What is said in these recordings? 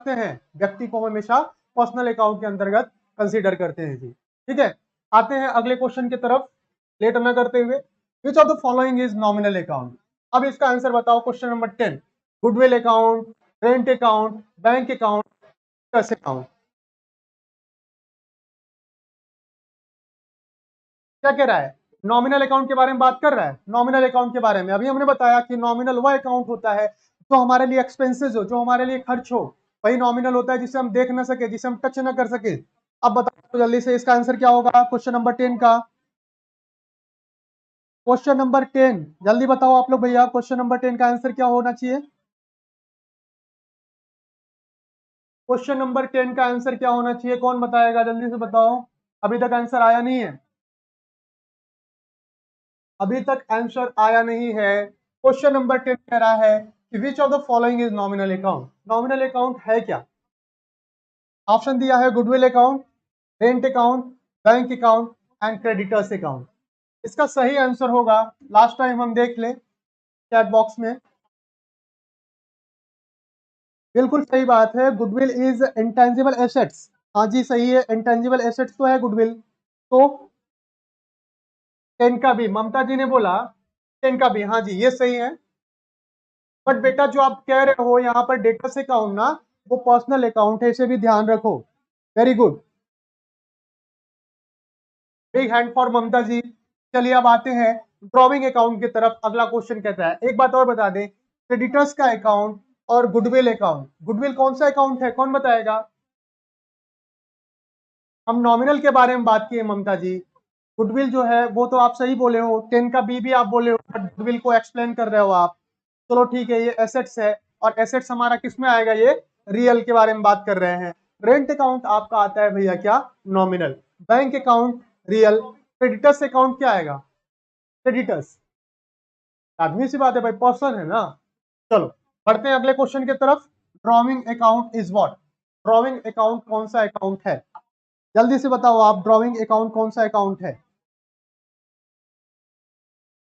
करते हैं, व्यक्ति को हमेशा पर्सनल अकाउंट के अंतर्गत कंसीडर करते हैं जी। ठीक है, आते हैं अगले क्वेश्चन की तरफ लेट न करते हुए। Which of the following is nominal account? अब इसका आंसर बताओ। Question number 10, goodwill account, rent account, bank account, trust account. क्या कह रहा है? नॉमिनल अकाउंट के बारे में बात कर रहा है। नॉमिनल अकाउंट के बारे में अभी हमने बताया कि नॉमिनल वह अकाउंट होता है जो हमारे लिए एक्सपेंसेस हो, जो हमारे लिए खर्च हो, वही नॉमिनल होता है जिसे हम देख ना सके, जिसे हम टच ना कर सके। अब बताओ तो जल्दी से इसका आंसर क्या होगा क्वेश्चन नंबर 10 का? क्वेश्चन नंबर 10 जल्दी बताओ आप लोग भैया, क्वेश्चन नंबर 10 का आंसर क्या होना चाहिए? क्वेश्चन नंबर 10 का आंसर क्या होना चाहिए? कौन बताएगा? जल्दी से बताओ, अभी तक आंसर आया नहीं है। अभी तक आंसर आया नहीं है। क्वेश्चन नंबर 10 कह रहा है कि which of the following is nominal account? Nominal account है क्या? ऑप्शन दिया है goodwill account, rent account, bank account and creditors account. इसका सही आंसर होगा, लास्ट टाइम हम देख लें चैट बॉक्स में। बिल्कुल सही बात है, गुडविल इज इंटेंजिबल एसेट्स। हाँ जी सही है, इंटेंजिबल एसेट्स तो है गुडविल। तो 10 का भी ममता जी ने बोला, 10 का भी, हाँ जी ये सही है। बट बेटा जो आप कह रहे हो यहाँ पर डेटर्स अकाउंट ना, वो पर्सनल अकाउंट है, इसे भी ध्यान रखो। Very good, big hand for Mamata ji. चलिए अब आते हैं ड्रॉइंग अकाउंट की तरफ। अगला क्वेश्चन कहता है, एक बात और बता दें, क्रेडिटर्स का अकाउंट और गुडविल अकाउंट, गुडविल कौन सा अकाउंट है, कौन बताएगा? हम नॉमिनल के बारे में बात किए ममता जी, गुडविल जो है वो तो आप सही बोले हो, 10 का बी भी आप बोले हो, बट गुडविल को एक्सप्लेन कर रहे हो आप। चलो ठीक है, ये एसेट्स है, और एसेट्स हमारा किस में आएगा? ये रियल के बारे में बात कर रहे हैं। रेंट अकाउंट आपका आता है भैया क्या? Nominal. Bank account real. Creditors account क्या आएगा? क्रेडिटर्स, आदमी सी बात है भाई, पर्सन है ना। चलो बढ़ते हैं अगले क्वेश्चन की तरफ। Drawing account is what? Drawing account कौन सा अकाउंट है? जल्दी से बताओ आप, ड्रॉइंग अकाउंट कौन सा अकाउंट है?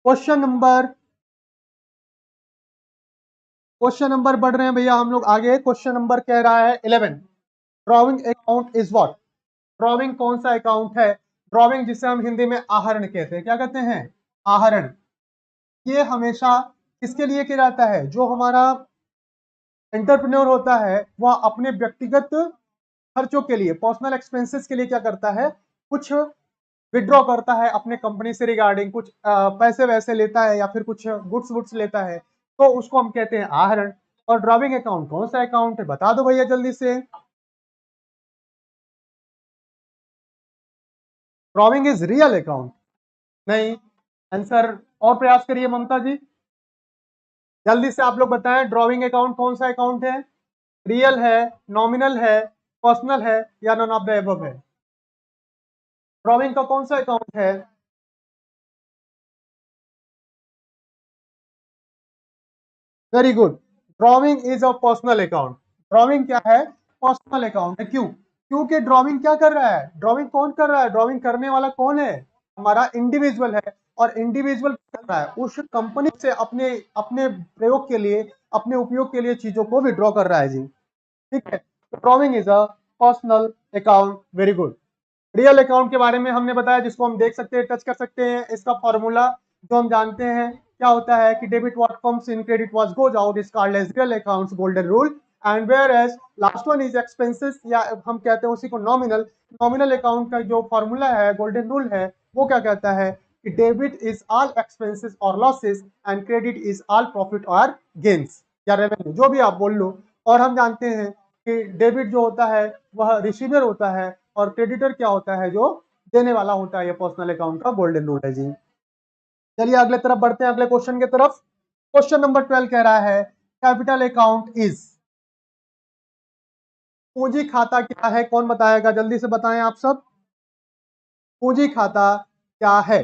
क्वेश्चन नंबर बढ़ रहे हैं भैया हम लोग आगे। क्वेश्चन नंबर कह रहा है 11, drawing account is what? Drawing कौन सा अकाउंट है? ड्रॉइंग जिसे हम हिंदी में आहरण कहते हैं, क्या कहते हैं? आहरण। ये हमेशा किसके लिए किया जाता है? जो हमारा एंटरप्रेन्योर होता है वह अपने व्यक्तिगत खर्चों के लिए, पर्सनल एक्सपेंसेस के लिए क्या करता है, कुछ विड्रॉ करता है अपने कंपनी से रिगार्डिंग, कुछ पैसे वैसे लेता है या फिर कुछ गुड्स वुड्स लेता है, तो उसको हम कहते हैं आहरण। और ड्रॉइंग अकाउंट कौन सा अकाउंट है, बता दो भैया जल्दी से। Drawing is real account? नहीं, आंसर और प्रयास करिए ममता जी, जल्दी से आप लोग बताएं, ड्रॉइंग अकाउंट कौन सा अकाउंट है? रियल है, नॉमिनल है, पर्सनल है, या नॉन ऑफ द एबव है? ड्रॉइंग का कौन सा अकाउंट है? Very good, drawing is a personal account. Drawing क्या है? पर्सनल अकाउंट है। क्यों? क्योंकि ड्रॉइंग क्या कर रहा है? ड्रॉइंग कौन कर रहा है? ड्रॉइंग करने वाला कौन है? हमारा इंडिविजुअल है। और इंडिविजुअल कर रहा है उस कंपनी से अपने अपने प्रयोग के लिए, अपने उपयोग के लिए चीजों को विड्रॉ कर रहा है जी। ठीक है, drawing is a personal account. Very good. Real account के बारे में हमने बताया, जिसको हम देख सकते हैं, टच कर सकते हैं। इसका फॉर्मूला जो हम जानते हैं क्या होता है कि debit what comes in, credit what goes out is called as real accounts golden rule. And where as last one is expenses, या हम कहते हैं उसी को नॉमिनल। नॉमिनल अकाउंट का जो फॉर्मूला है, गोल्डन रूल है, वो क्या कहता है कि डेबिट इज ऑल एक्सपेंसेस और losses and credit is all profit और गेन्स या रेवेन्यू, जो भी आप बोल लो। और हम जानते हैं कि डेबिट जो होता है वह रिसीवर होता है, और क्रेडिटर क्या होता है? जो देने वाला होता है। ये पर्सनल अकाउंट का गोल्डन रूल है जी। चलिए अगले तरफ बढ़ते हैं, अगले क्वेश्चन की तरफ। क्वेश्चन नंबर 12 कह रहा है, कैपिटल अकाउंट इज? पूंजी खाता क्या है, कौन बताएगा? जल्दी से बताएं आप सब, पूंजी खाता क्या है?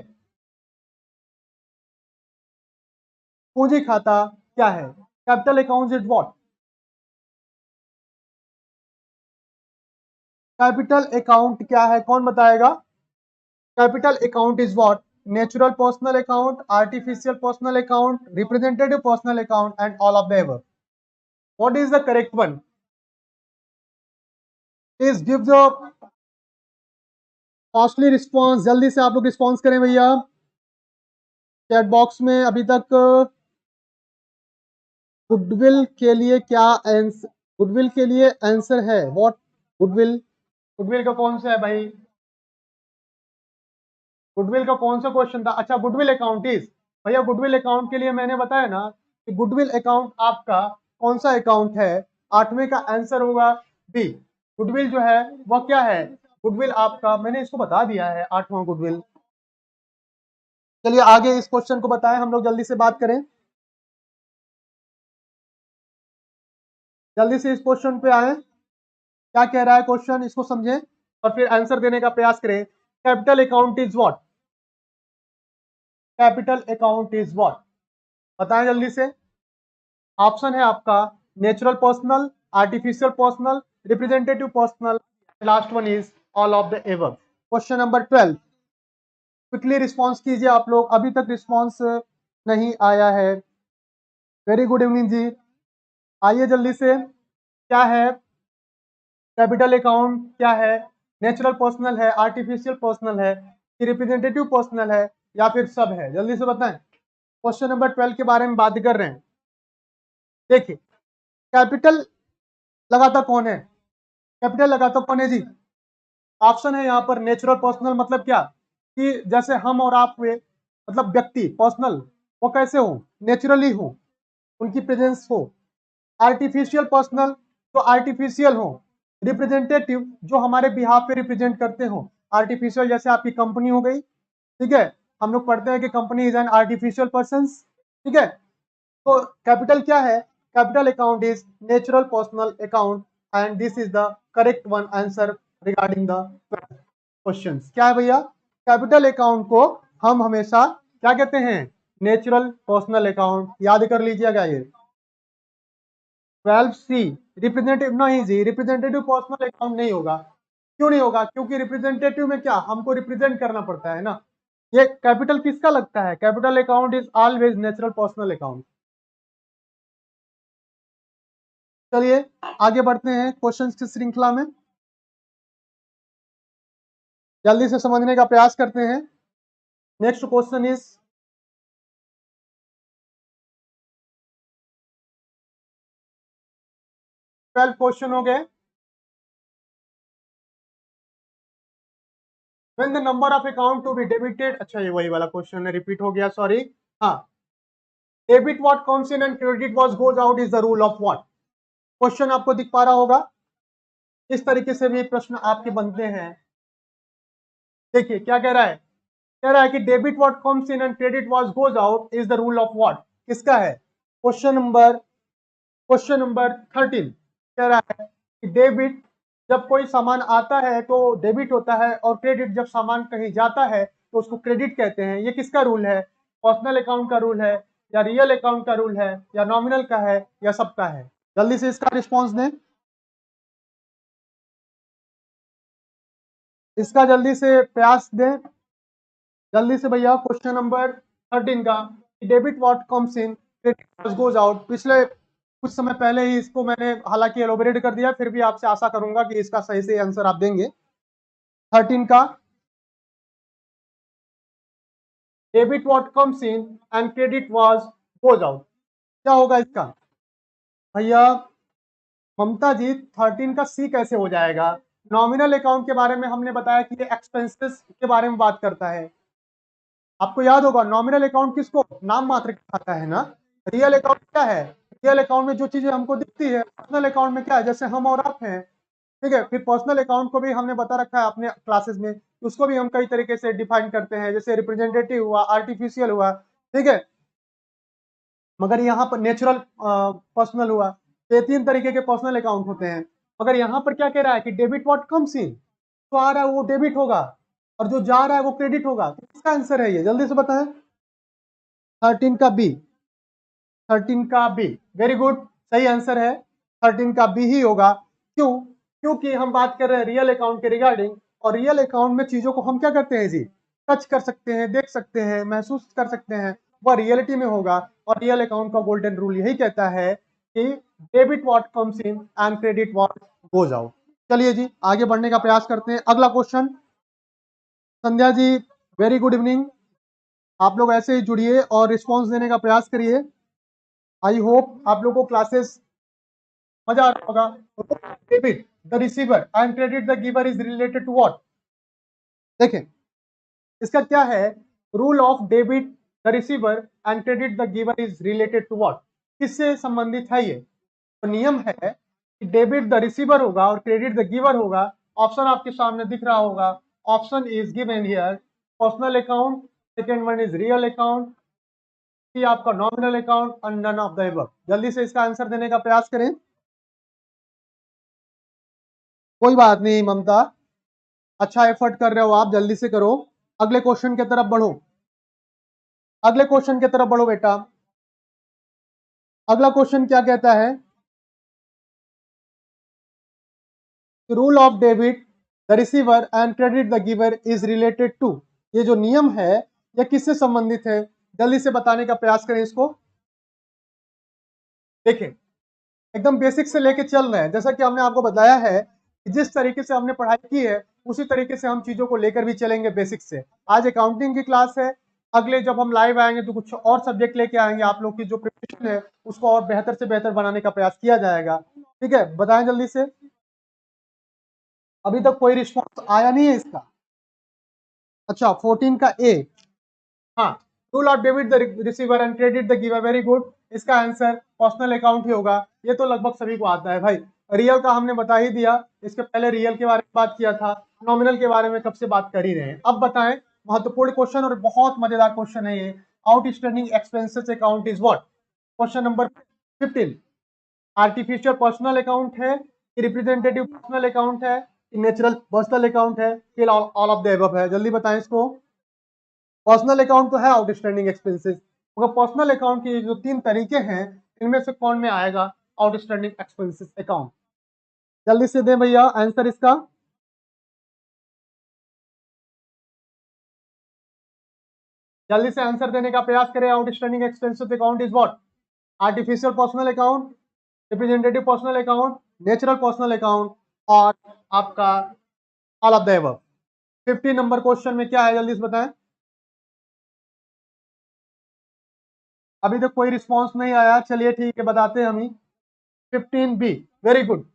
पूंजी खाता क्या है? Capital account is what? Capital account क्या है, कौन बताएगा? Capital account is what? Natural personal account, artificial personal account, representative personal account and all of the above. What is the correct one? Please give the costly response, जल्दी से आप लोग response करें भैया चैट बॉक्स में। अभी तक goodwill के लिए क्या आंसर, गुडविल के लिए आंसर है व्हाट? गुडविल, गुडविल का कौन सा है भाई? गुडविल का कौन सा क्वेश्चन था? अच्छा, गुडविल अकाउंट इज, भैया गुडविल अकाउंट के लिए मैंने बताया ना कि गुडविल अकाउंट आपका कौन सा अकाउंट है? 8वें का आंसर होगा बी। गुडविल जो है वह क्या है? गुडविल आपका, मैंने इसको बता दिया है 8वां गुडविल। चलिए आगे इस क्वेश्चन को बताएं, हम लोग जल्दी से बात करें, जल्दी से इस क्वेश्चन पे आए। क्या कह रहा है क्वेश्चन, इसको समझें और फिर आंसर देने का प्रयास करें। Capital account is what? Capital account is what? बताएं जल्दी से। ऑप्शन है आपका natural personal, artificial personal, representative personal, last one is all of the above. Question number 12, quickly response कीजिए आप लोग, अभी तक रिस्पॉन्स नहीं आया है। वेरी गुड इवनिंग जी, आइए जल्दी से। क्या है कैपिटल अकाउंट? क्या है? नेचुरल पर्सनल है, आर्टिफिशियल पर्सनल है, कि रिप्रेजेंटेटिव पर्सनल है, या फिर सब है? जल्दी से बताएं। क्वेश्चन नंबर 12 के बारे में बात कर रहे हैं। देखिए, कैपिटल लगाता कौन है? कैपिटल लगाता कौन है जी? ऑप्शन है यहाँ पर नेचुरल पर्सनल, मतलब क्या कि जैसे हम और आप हुए, मतलब व्यक्ति पर्सनल, वो कैसे हो? नेचुरली हो, उनकी प्रेजेंस हो। आर्टिफिशियल पर्सनल, तो आर्टिफिशियल हो। रिप्रेजेंटेटिव, जो हमारे बिहाफ पे रिप्रेजेंट करते हो। आर्टिफिशियल जैसे आपकी कंपनी हो गई, ठीक है, हम लोग पढ़ते हैं कि company is an artificial person, ठीक है। तो कैपिटल क्या है? Capital account is natural personal account, and this is the correct one answer regarding the questions. क्या है भैया? कैपिटल अकाउंट को हम हमेशा क्या कहते हैं? Natural personal account. याद कर लीजिएगा ये 12C। रिप्रेजेंटेटिव नहीं जी, रिप्रेजेंटेटिव पर्सनल अकाउंट नहीं होगा। क्यों नहीं होगा? क्योंकि रिप्रेजेंटेटिव में क्या, हमको रिप्रेजेंट करना पड़ता है ना। ये कैपिटल किसका लगता है? Capital account is always natural personal account. चलिए आगे बढ़ते हैं क्वेश्चंस की श्रृंखला में, जल्दी से समझने का प्रयास करते हैं। नेक्स्ट क्वेश्चन इज, 12 क्वेश्चन हो गए। When the number of account to be debited, अच्छा ये वही वाला क्वेश्चन है, रिपीट हो गया, सॉरी। हाँ, debit what comes in and credit what goes out is the rule of what? Question आपको दिख पा रहा होगा, इस तरीके से भी प्रश्न आपके बनते हैं। देखिए क्या कह रहा है, कह रहा है कि debit what comes in and credit what goes out is the rule of what? किसका है? क्वेश्चन नंबर 13 कह रहा है कि डेबिट जब कोई सामान आता है तो डेबिट होता है, और क्रेडिट जब सामान कहीं जाता है तो उसको क्रेडिट कहते हैं। ये किसका रूल है? पर्सनल अकाउंट का रूल है, या रियल अकाउंट का रूल है, या नॉमिनल का है, या सबका है? जल्दी से इसका रिस्पॉन्स दें, इसका जल्दी से प्रयास दें, जल्दी से भैया। क्वेश्चन नंबर 13 का debit what comes in credit goes out, पिछले कुछ समय पहले ही इसको मैंने हालांकि एलोबरेट कर दिया, फिर भी आपसे आशा करूंगा कि इसका सही से आंसर आप देंगे। 13 का debit what comes in and credit was goes out, क्या होगा इसका? भैया ममता जी, 13 का सी कैसे हो जाएगा? नॉमिनल अकाउंट के बारे में हमने बताया कि ये एक्सपेंसेस के बारे में बात करता है। आपको याद होगा नॉमिनल अकाउंट किसको नाम मात्र खाता है ना। रियल अकाउंट क्या है? रियल अकाउंट में जो चीजें हमको दिखती है, पर्सनल अकाउंट में क्या है, जैसे हम और आप हैं, ठीक है। फिर पर्सनल अकाउंट को भी हमने बता रखा है अपने क्लासेस में, उसको भी हम कई तरीके से डिफाइन करते हैं, जैसे रिप्रेजेंटेटिव हुआ, आर्टिफिशियल हुआ, ठीक है। मगर यहाँ पर नेचुरल पर्सनल हुआ, तो ये 3 तरीके के पर्सनल अकाउंट होते हैं। मगर यहाँ पर क्या कह रहा है कि डेबिट व्हाट कम्स इन, तो आ रहा है वो डेबिट होगा, और जो जा रहा है वो क्रेडिट होगा। तो इसका आंसर है ये, जल्दी से बताएं। 13 का बी, 13 का बी, वेरी गुड, सही आंसर है। 13 का बी ही होगा। क्यों? क्योंकि हम बात कर रहे हैं रियल अकाउंट के रिगार्डिंग, और रियल अकाउंट में चीजों को हम क्या करते हैं जी, टच कर सकते हैं, देख सकते हैं, महसूस कर सकते हैं, वह रियलिटी में होगा। और रियल अकाउंट का गोल्डन रूल यही कहता है कि debit what comes in and credit what goes out. चलिए जी आगे बढ़ने का प्रयास करते हैं। अगला question, Sandhya ji very good evening, आप लोग ऐसे ही जुड़िए और रिस्पॉन्स देने का प्रयास करिए। आई होप आप लोगों को क्लासेस मजा आ रहा होगा। Debit the receiver and credit the giver is related to what? देखें इसका क्या है, rule of debit the receiver and credit the giver is related to what, किससे संबंधित है ये? तो नियम है कि डेबिट द रिसीवर होगा और क्रेडिट द गिवर होगा। ऑप्शन आपके सामने दिख रहा होगा, option is given here, personal account, second one is real account, C आपका nominal account and none of the above. जल्दी से इसका आंसर देने का प्रयास करें। कोई बात नहीं ममता, अच्छा एफर्ट कर रहे हो आप, जल्दी से करो। अगले क्वेश्चन की तरफ बढ़ो, अगले क्वेश्चन की तरफ बढ़ो बेटा। अगला क्वेश्चन क्या कहता है, rule of debit the receiver and credit the giver is related to, ये जो नियम है यह किससे संबंधित है? जल्दी से बताने का प्रयास करें इसको। देखें एकदम बेसिक से लेके चल रहे हैं, जैसा कि हमने आपको बताया है कि जिस तरीके से हमने पढ़ाई की है उसी तरीके से हम चीजों को लेकर भी चलेंगे बेसिक से। आज अकाउंटिंग की क्लास है, अगले जब हम लाइव आएंगे तो कुछ और सब्जेक्ट लेके आएंगे, आप लोग की जो प्रिपरेशन है उसको और बेहतर से बेहतर बनाने का प्रयास किया जाएगा। ठीक है, बताएं जल्दी से। अभी तक कोई रिस्पॉन्स आया नहीं है इसका? अच्छा 14 का ए, हाँ, rule of debit the receiver and credit the giver, very good. इसका आंसर पर्सनल अकाउंट ही होगा, ये तो लगभग सभी को आता है भाई। रियल का हमने बता ही दिया, इसके पहले रियल के बारे में बात किया था, नॉमिनल के बारे में कब से बात कर ही रहे हैं। अब बताएं, महत्वपूर्ण क्वेश्चन और बहुत मजेदार क्वेश्चन है ये, outstanding expenses account is what? Question number 15, artificial personal account है, रिप्रेजेंटेटिव पर्सनल अकाउंट है, नेचुरल पर्सनल अकाउंट है, फिर ऑल ऑफ द अबव है? जल्दी बताएं इसको। पर्सनल अकाउंट तो है आउटस्टैंडिंग एक्सपेंसेस, मगर पर्सनल अकाउंट के जो तीन तरीके हैं इनमें से कौन में आएगा आउटस्टैंडिंग एक्सपेंसेस अकाउंट? जल्दी से दें भैया आंसर इसका। जल्दी से आंसर देने का प्रयास करें। Outstanding expenses account is what? Artificial personal account, representative personal account, natural personal account, और आपका all of the above. 50 number question में क्या है जल्दी से बताएं। अभी तक कोई रिस्पॉन्स नहीं आया, चलिए ठीक है बताते हैं हम ही। 15 बी, वेरी गुड,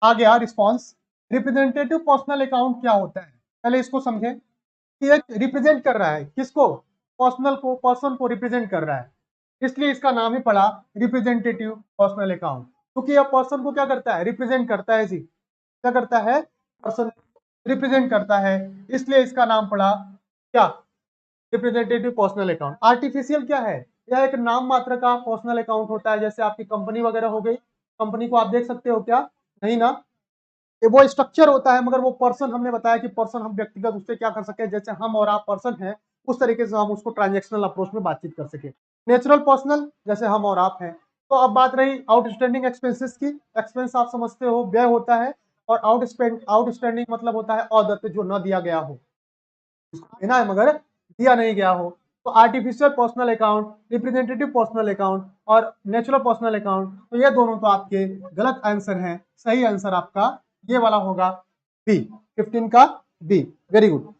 आ गया रिस्पॉन्स। रिप्रेजेंटेटिव पर्सनल अकाउंट क्या होता है, पहले इसको समझें कि एक रिप्रेजेंट कर रहा है किसको, पर्सनल को, पर्सन को रिप्रेजेंट कर रहा है, इसलिए इसका नाम ही पड़ा रिप्रेजेंटेटिव पर्सनल अकाउंट। क्योंकि यह पर्सन को क्या करता है, रिप्रेजेंट करता है जी, क्या करता है, पर्सन रिप्रेजेंट करता है, इसलिए इसका नाम पड़ा क्या, रिप्रेजेंटेटिव पर्सनल अकाउंट। आर्टिफिशियल क्या है, यह एक नाम मात्र का पर्सनल अकाउंट होता है, जैसे आपकी कंपनी वगैरह हो गई, कंपनी को आप देख सकते हो क्या, नहीं ना, ये वो स्ट्रक्चर होता है, मगर वो पर्सन हमने बताया कि पर्सन हम व्यक्तिगत उससे क्या कर सके, जैसे हम और आप पर्सन हैं उस तरीके से हम उसको ट्रांजेक्शनल अप्रोच में बातचीत कर सके। नेचुरल पर्सनल जैसे हम और आप हैं। तो अब बात रही आउटस्टैंडिंग एक्सपेंसेस की, एक्सपेंस आप समझते हो व्यय होता है, और आउटस्टैंडिंग मतलब होता है अदत्त, जो न दिया गया हो, देना है मगर दिया नहीं गया हो। तो artificial personal account, representative personal account और नेचुरल पर्सनल अकाउंट, तो ये दोनों तो आपके गलत आंसर हैं, सही आंसर आपका ये वाला होगा बी, 15 का बी, वेरी गुड।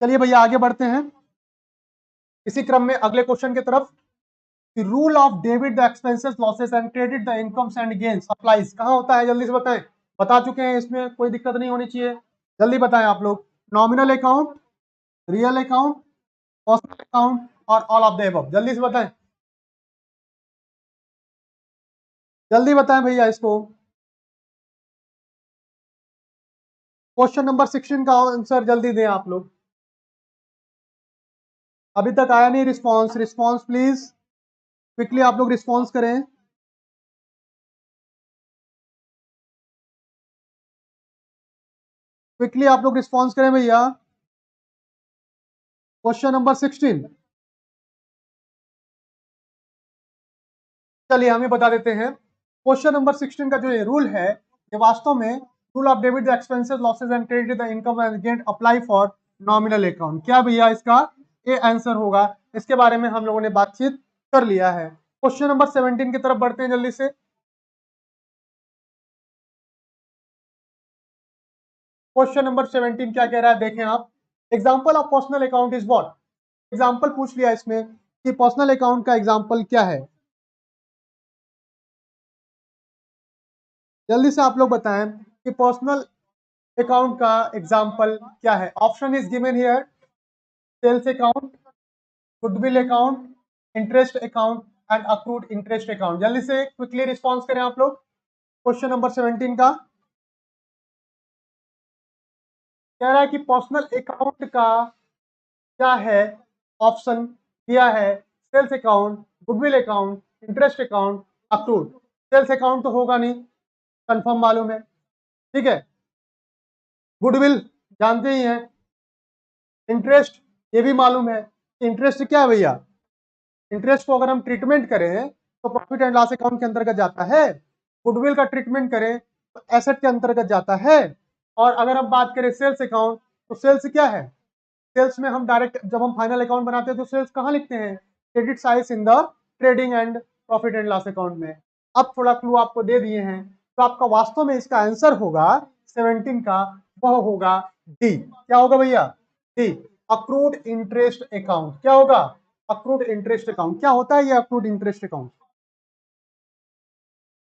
चलिए भैया आगे बढ़ते हैं इसी क्रम में अगले क्वेश्चन की तरफ। Rule of debit the expenses losses and credit the incomes and gains applies कहां होता है, जल्दी से बताएं। बता चुके हैं, इसमें कोई दिक्कत नहीं होनी चाहिए, जल्दी बताएं आप लोग। Nominal account, real account, personal account और ऑल ऑफ द अबव, जल्दी से बताएं, जल्दी बताएं भैया इसको। क्वेश्चन नंबर 16 का आंसर जल्दी दें आप लोग। अभी तक आया नहीं रिस्पांस, रिस्पांस प्लीज क्विकली आप लोग रिस्पांस करें। क्विकली आप लोग रिस्पांस करें भैया। क्वेश्चन नंबर 16, चलिए हम ही बता देते हैं। क्वेश्चन नंबर 16 का जो ये रूल है, ये वास्तव में rule of debit the expenses losses and credit the income and gain apply for nominal account, क्या भैया इसका ए आंसर होगा। इसके बारे में हम लोगों ने बातचीत कर लिया है। क्वेश्चन नंबर 17 की तरफ बढ़ते हैं जल्दी से। क्वेश्चन नंबर 17 क्या कह रहा है, देखें आप। Example of personal account is what. Example पूछ लिया इसमें कि पर्सनल अकाउंट का एग्जाम्पल क्या है। जल्दी से आप लोग बताएं कि पर्सनल अकाउंट का एग्जाम्पल क्या है। Option is given here, sales account, goodwill account, interest account and accrued interest account. जल्दी से क्विकली रिस्पॉन्स करें आप लोग। क्वेश्चन नंबर 17 का कह रहा है कि पर्सनल अकाउंट का क्या है। ऑप्शन दिया है sales account, goodwill account, interest account, accrued. Sales account तो होगा नहीं, कंफर्म मालूम है, ठीक है। गुडविल जानते ही हैं, इंटरेस्ट ये भी मालूम है। इंटरेस्ट क्या है भैया, इंटरेस्ट को अगर हम ट्रीटमेंट करें तो प्रॉफिट एंड लॉस अकाउंट के अंतर्गत जाता है। गुडविल का ट्रीटमेंट करें तो एसेट के अंतर्गत जाता है। और अगर हम बात करें सेल्स अकाउंट, तो सेल्स क्या है, सेल्स में हम डायरेक्ट जब हम फाइनल अकाउंट बनाते हैं तो सेल्स कहाँ लिखते हैं, credit size in the trading and profit and loss account में। अब थोड़ा क्लू आपको दे दिए हैं, तो आपका वास्तव में इसका आंसर होगा 17 का, वह होगा डी। क्या होगा भैया, डी, अक्रूड इंटरेस्ट अकाउंट। क्या होगा, अक्रूड इंटरेस्ट अकाउंट। क्या होता है ये अक्रूड इंटरेस्ट अकाउंट,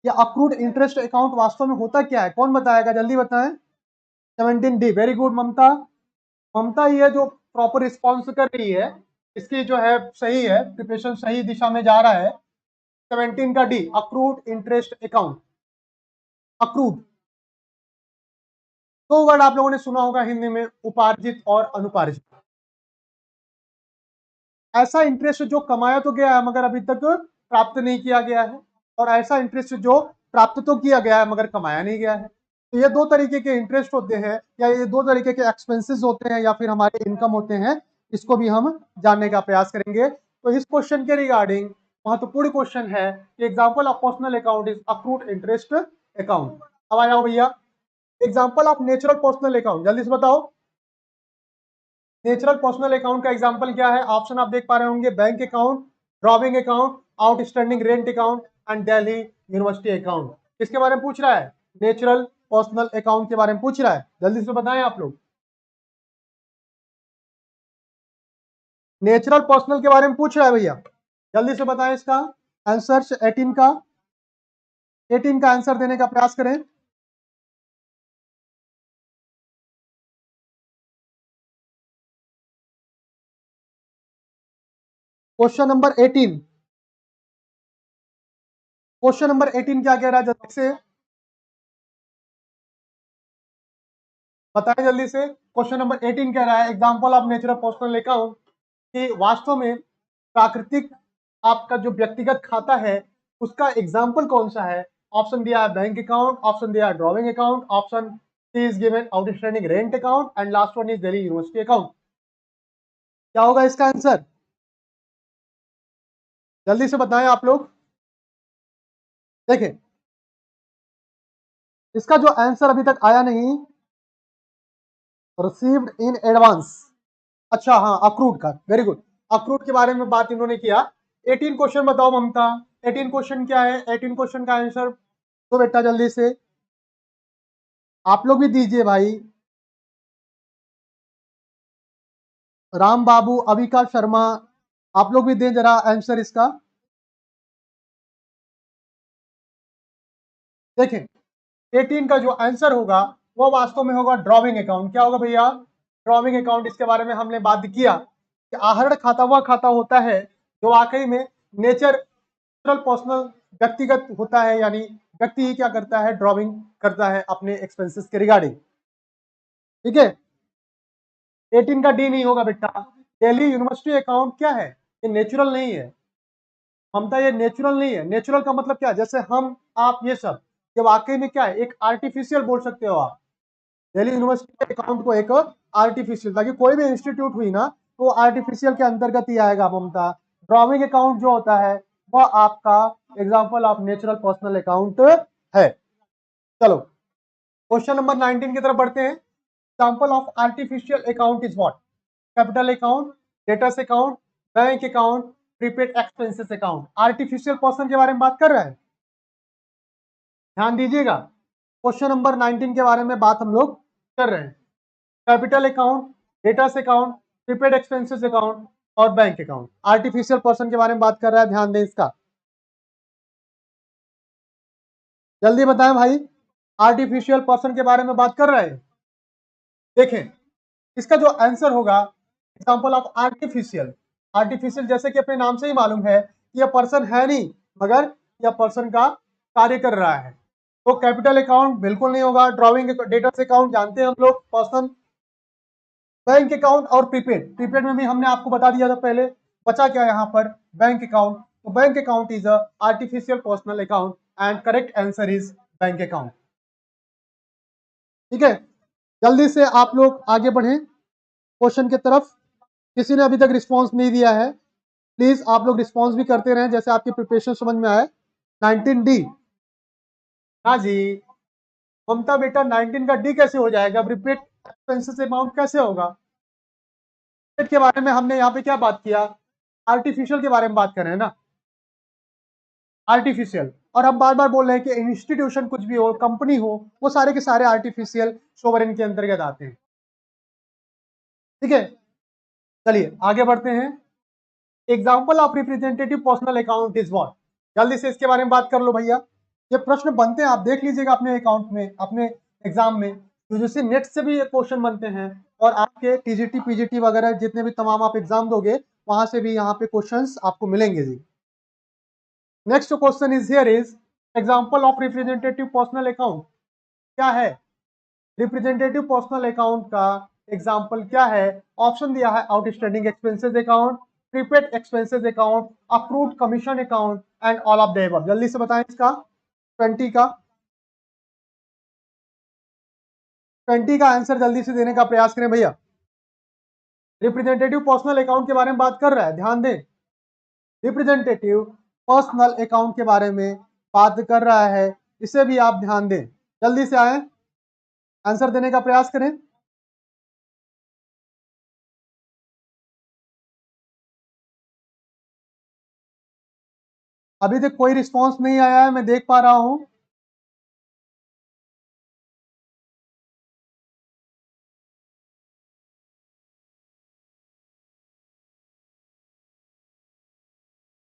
या अक्रूड इंटरेस्ट अकाउंट वास्तव में होता क्या है, कौन बताएगा, जल्दी बताएं। 17 डी, वेरी गुड ममता। ममता ये जो प्रॉपर रिस्पॉन्स कर रही है, इसकी जो है सही है, प्रिपरेशन सही दिशा में जा रहा है। 17 का D, accrued interest account. Accrued दो वर्ड आप लोगों ने सुना होगा हिंदी में, उपार्जित और अनुपार्जित। ऐसा इंटरेस्ट जो कमाया तो गया है मगर अभी तक प्राप्त नहीं किया गया है, और ऐसा इंटरेस्ट जो प्राप्त तो किया गया है मगर कमाया नहीं गया है। तो ये दो तरीके के इंटरेस्ट होते हैं, या ये दो तरीके के एक्सपेंसेस होते हैं, या फिर हमारे इनकम होते हैं। इसको भी हम जानने का प्रयास करेंगे। तो इस क्वेश्चन के रिगार्डिंग महत्वपूर्ण क्वेश्चन है कि example of personal account is accrued interest account. अब आ जाओ भैया, example of natural personal account, जल्दी से बताओ। नेचुरल पर्सनल अकाउंट का एग्जांपल क्या है, ऑप्शन आप देख पा रहे होंगे, bank account, drawing account, outstanding rent account and Delhi university account. किसके बारे में पूछ रहा है, नेचुरल पर्सनल अकाउंट के बारे में पूछ रहा है। जल्दी से बताएं आप लोग, नेचुरल पर्सनल के बारे में पूछ रहा है भैया, जल्दी से बताएं इसका आंसर। 18 का आंसर देने का प्रयास करें। क्वेश्चन नंबर 18, क्वेश्चन नंबर 18 क्या कह रहा है, जल्दी से बताएं जल्दी से। क्वेश्चन नंबर 18 कह रहा है example of natural personal account, कि वास्तव में प्राकृतिक आपका जो व्यक्तिगत खाता है उसका एग्जाम्पल कौन सा है। ऑप्शन दिया है बैंक अकाउंट, ऑप्शन दिया है drawing account, option C is given outstanding rent account and last one is Delhi university account. क्या होगा इसका आंसर, जल्दी से बताएं आप लोग। देखें, इसका जो आंसर अभी तक आया नहीं, रिसीव्ड इन एडवांस, अच्छा हाँ अक्रूड का, वेरी गुड। अक्रूड के बारे में बात इन्होंने किया। 18 क्वेश्चन बताओ ममता, 18 क्वेश्चन क्या है, 18 क्वेश्चन का आंसर तो बेटा जल्दी से आप लोग भी दीजिए भाई। राम बाबू, अविका शर्मा, आप लोग भी दें जरा आंसर इसका। देखें, 18 का जो आंसर होगा वो वास्तव में होगा ड्रॉविंग अकाउंट। क्या होगा भैया, ड्रॉविंग अकाउंट। इसके बारे में हमने बात किया कि आहरण खाता वह खाता होता है जो वाकई में नेचुरल पर्सनल व्यक्तिगत होता है, यानी व्यक्ति ही क्या करता है, ड्रॉविंग करता है अपने एक्सपेंसेस के रिगार्डिंग, ठीक है। 18 का डी नहीं होगा बेटा। दिल्ली यूनिवर्सिटी अकाउंट क्या है, ये नेचुरल नहीं है ममता, ये नेचुरल नहीं है। नेचुरल का मतलब क्या है, जैसे हम आप ये सब, ये वाकई में क्या है, एक आर्टिफिशियल बोल सकते हो आप। दिल्ली यूनिवर्सिटी अकाउंट को एक आर्टिफिशियल, ताकि कोई भी इंस्टीट्यूट हुई ना तो आर्टिफिशियल के अंतर्गत ही आएगा ममता। ड्रॉविंग अकाउंट जो होता है वह आपका example of natural personal account है। चलो क्वेश्चन नंबर 19 की तरफ बढ़ते हैं। Example of artificial account is what, capital account, debtors account, bank account, prepaid expenses account. Artificial person के बारे में बात कर रहा है, ध्यान दीजिएगा। क्वेश्चन नंबर 19 के बारे में बात हम लोग कर रहे हैं, capital account, debtors account, prepaid expenses account और बैंक अकाउंट। आर्टिफिशियल पर्सन के बारे में बात कर रहा है, ध्यान दें इसका, जल्दी बताएं भाई, आर्टिफिशियल पर्सन के बारे में बात कर रहे हैं। देखें इसका जो आंसर होगा, एग्जांपल ऑफ आर्टिफिशियल, आर्टिफिशियल जैसे कि अपने नाम से ही मालूम है कि यह पर्सन है नहीं, मगर यह पर्सन का कार्य कर रहा है। तो कैपिटल अकाउंट बिल्कुल नहीं होगा, ड्रॉइंग डेटर्स अकाउंट जानते हैं हम लोग, पर्सन, बैंक अकाउंट और प्रीपेड, प्रीपेड में भी हमने आपको बता दिया था पहले। बचा क्या यहाँ पर, बैंक अकाउंट। तो bank account is a artificial personal account and correct answer is bank account. ठीक है, जल्दी से आप लोग आगे बढ़ें क्वेश्चन की तरफ। किसी ने अभी तक रिस्पॉन्स नहीं दिया है, प्लीज आप लोग रिस्पॉन्स भी करते रहें जैसे आपकी प्रिपरेशन समझ में आए। 19D, हाँ जी ममता बेटा, 19 का डी कैसे हो जाएगा, प्रीपेड एक्सपेंसेस अमाउंट कैसे होगा। के बारे में हमने यहाँ पे क्या बात किया, आर्टिफिशियल के बारे में बात कर रहे हैं ना, आर्टिफिशियल। और हम बार बार बोल रहे हैं कि इंस्टीट्यूशन कुछ भी हो, कंपनी हो, वो सारे के सारे आर्टिफिशियल सोवरेन के अंतर्गत आते हैं। ठीक है, चलिए आगे बढ़ते हैं। Example of representative personal account is what, जल्दी से इसके बारे में बात कर लो भैया। ये प्रश्न बनते हैं, आप देख लीजिएगा अपने अकाउंट में, अपने एग्जाम में, यूजीसी नेट से भी ये क्वेश्चन बनते हैं और आपके टीजीटी पीजीटी वगैरह जितने भी तमाम आप एग्जाम दोगे वहां से भी यहाँ पे क्वेश्चंस आपको मिलेंगे जी। Next question is here is example of representative personal account क्या है, रिप्रेजेंटेटिव पर्सनल अकाउंट का एग्जांपल क्या है। ऑप्शन दिया है outstanding expenses account, prepaid expenses account, approved commission account and all of the above. जल्दी से बताएं इसका 20 का, 20 का आंसर जल्दी से देने का प्रयास करें भैया। रिप्रेजेंटेटिव पर्सनल अकाउंट के बारे में बात कर रहा है, ध्यान दें, रिप्रेजेंटेटिव पर्सनल अकाउंट के बारे में बात कर रहा है, इसे भी आप ध्यान दें। जल्दी से आए, आंसर देने का प्रयास करें। अभी तक कोई रिस्पांस नहीं आया है, मैं देख पा रहा हूं।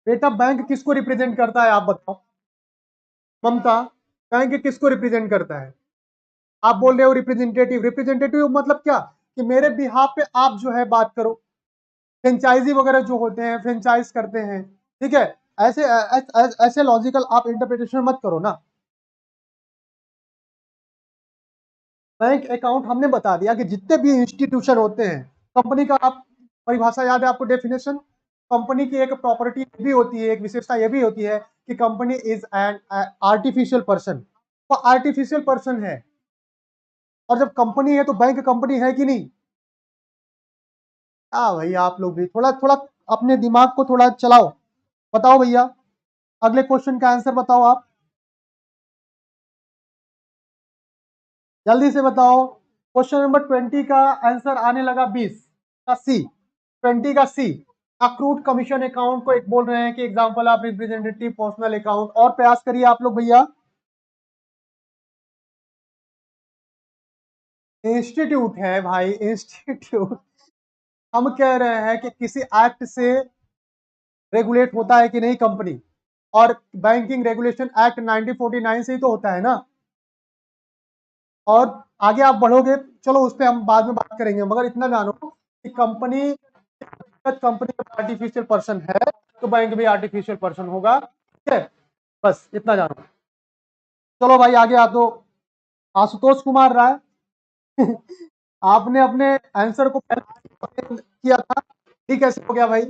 बेटा बैंक किसको रिप्रेजेंट करता है आप बताओ, ममता बैंक किसको रिप्रेजेंट करता है। आप बोल रहे हो रिप्रेजेंटेटिव, रिप्रेजेंटेटिव मतलब क्या कि मेरे बिहाफ पे आप जो है बात करो। फ्रेंचाइजी वगैरह जो होते हैं फ्रेंचाइज करते हैं, ठीक है, ऐसे ऐसे लॉजिकल आप इंटरप्रिटेशन मत करो ना। बैंक अकाउंट हमने बता दिया कि जितने भी इंस्टीट्यूशन होते हैं, कंपनी का आप परिभाषा याद है आपको, डेफिनेशन, कंपनी की एक प्रॉपर्टी भी होती है, एक विशेषता ये भी होती है कि company is an artificial person, वो आर्टिफिशियल पर्सन है। और जब कंपनी है तो बैंक कंपनी है कि नहीं। हाँ भैया, आप लोग भी थोड़ा थोड़ा अपने दिमाग को थोड़ा चलाओ। बताओ भैया, अगले क्वेश्चन का आंसर बताओ आप, जल्दी से बताओ। क्वेश्चन नंबर 20 का आंसर आने लगा 20 का सी, 20 का सी, अक्रूड कमीशन अकाउंट को एक बोल रहे हैं कि example of representative personal account. और प्रयास करिए आप लोग भैया। इंस्टीट्यूट है भाई, इंस्टीट्यूट। हम कह रहे हैं कि किसी एक्ट से रेगुलेट होता है कि नहीं कंपनी, और बैंकिंग रेगुलेशन एक्ट 1949 से ही तो होता है ना। और आगे आप बढ़ोगे, चलो उस पर हम बाद में बात करेंगे, मगर इतना जानो कि कंपनी, कंपनी आर्टिफिशियल पर्सन है तो बैंक भी आर्टिफिशियल पर्सन होगा। ठीक है, बस इतना जानो। चलो भाई आगे आ तो, आशुतोष कुमार राय आपने अपने आंसर को पहले किया था, ठीक कैसे हो गया भाई।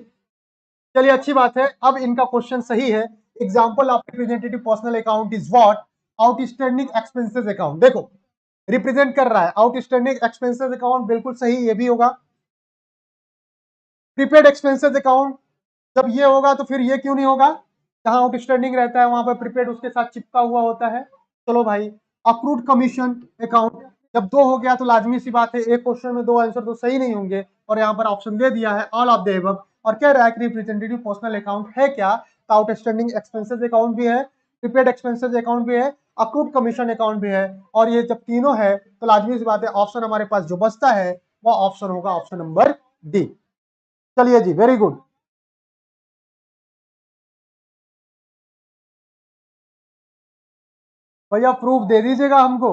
चलिए अच्छी बात है, अब इनका क्वेश्चन सही है। Example of representative personal account is what, outstanding expenses account. देखो रिप्रेजेंट कर रहा है आउटस्टैंडिंग एक्सपेंसेस अकाउंट, बिल्कुल सही, ये भी होगा। प्रीपेड एक्सपेंसेस अकाउंट, जब ये होगा तो फिर ये क्यों नहीं होगा, जहां आउटस्टैंडिंग रहता है वहां पर प्रीपेड उसके साथ चिपका हुआ होता है। चलो भाई, अप्रूव्ड कमीशन अकाउंट, जब दो हो गया तो लाजमी सी बात है एक क्वेश्चन में दो आंसर तो सही नहीं होंगे, और यहाँ पर ऑप्शन दे दिया है ऑल ऑफ द अबव। और कह रहा है कि रिप्रेजेंटेटिव पर्सनल अकाउंट है क्या, तो आउटस्टैंडिंग एक्सपेंसेस अकाउंट भी है, प्रीपेड एक्सपेंसेस अकाउंट भी है, अक्रूड कमीशन अकाउंट भी है, और ये जब तीनों है तो लाजमी सी बात है ऑप्शन हमारे पास जो बचता है वो ऑप्शन होगा ऑप्शन नंबर डी। चलिए जी, वेरी गुड। भैया प्रूफ दे दीजिएगा हमको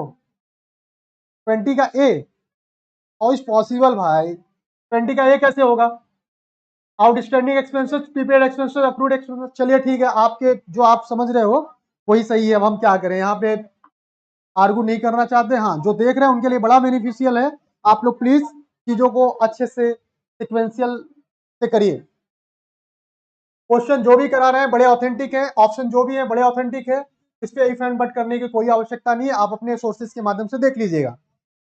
20 का ए। और इस पॉसिबल भाई 20 का ए कैसे होगा? Outstanding expenses, prepaid expenses, approved expenses. चलिए ठीक है, आपके जो आप समझ रहे हो वही सही है। अब हम क्या करें, यहाँ पे आर्गू नहीं करना चाहते। हाँ, जो देख रहे हैं उनके लिए बड़ा बेनिफिशियल है। आप लोग प्लीज चीजों को अच्छे से सिक्वेंशियल से करिए। क्वेश्चन जो भी करा रहे हैं बड़े ऑथेंटिक है, ऑप्शन जो भी है बड़े ऑथेंटिक है। इस पे इफ एंड बट करने की कोई आवश्यकता नहीं है, आप अपने सोर्सेज के माध्यम से देख लीजिएगा।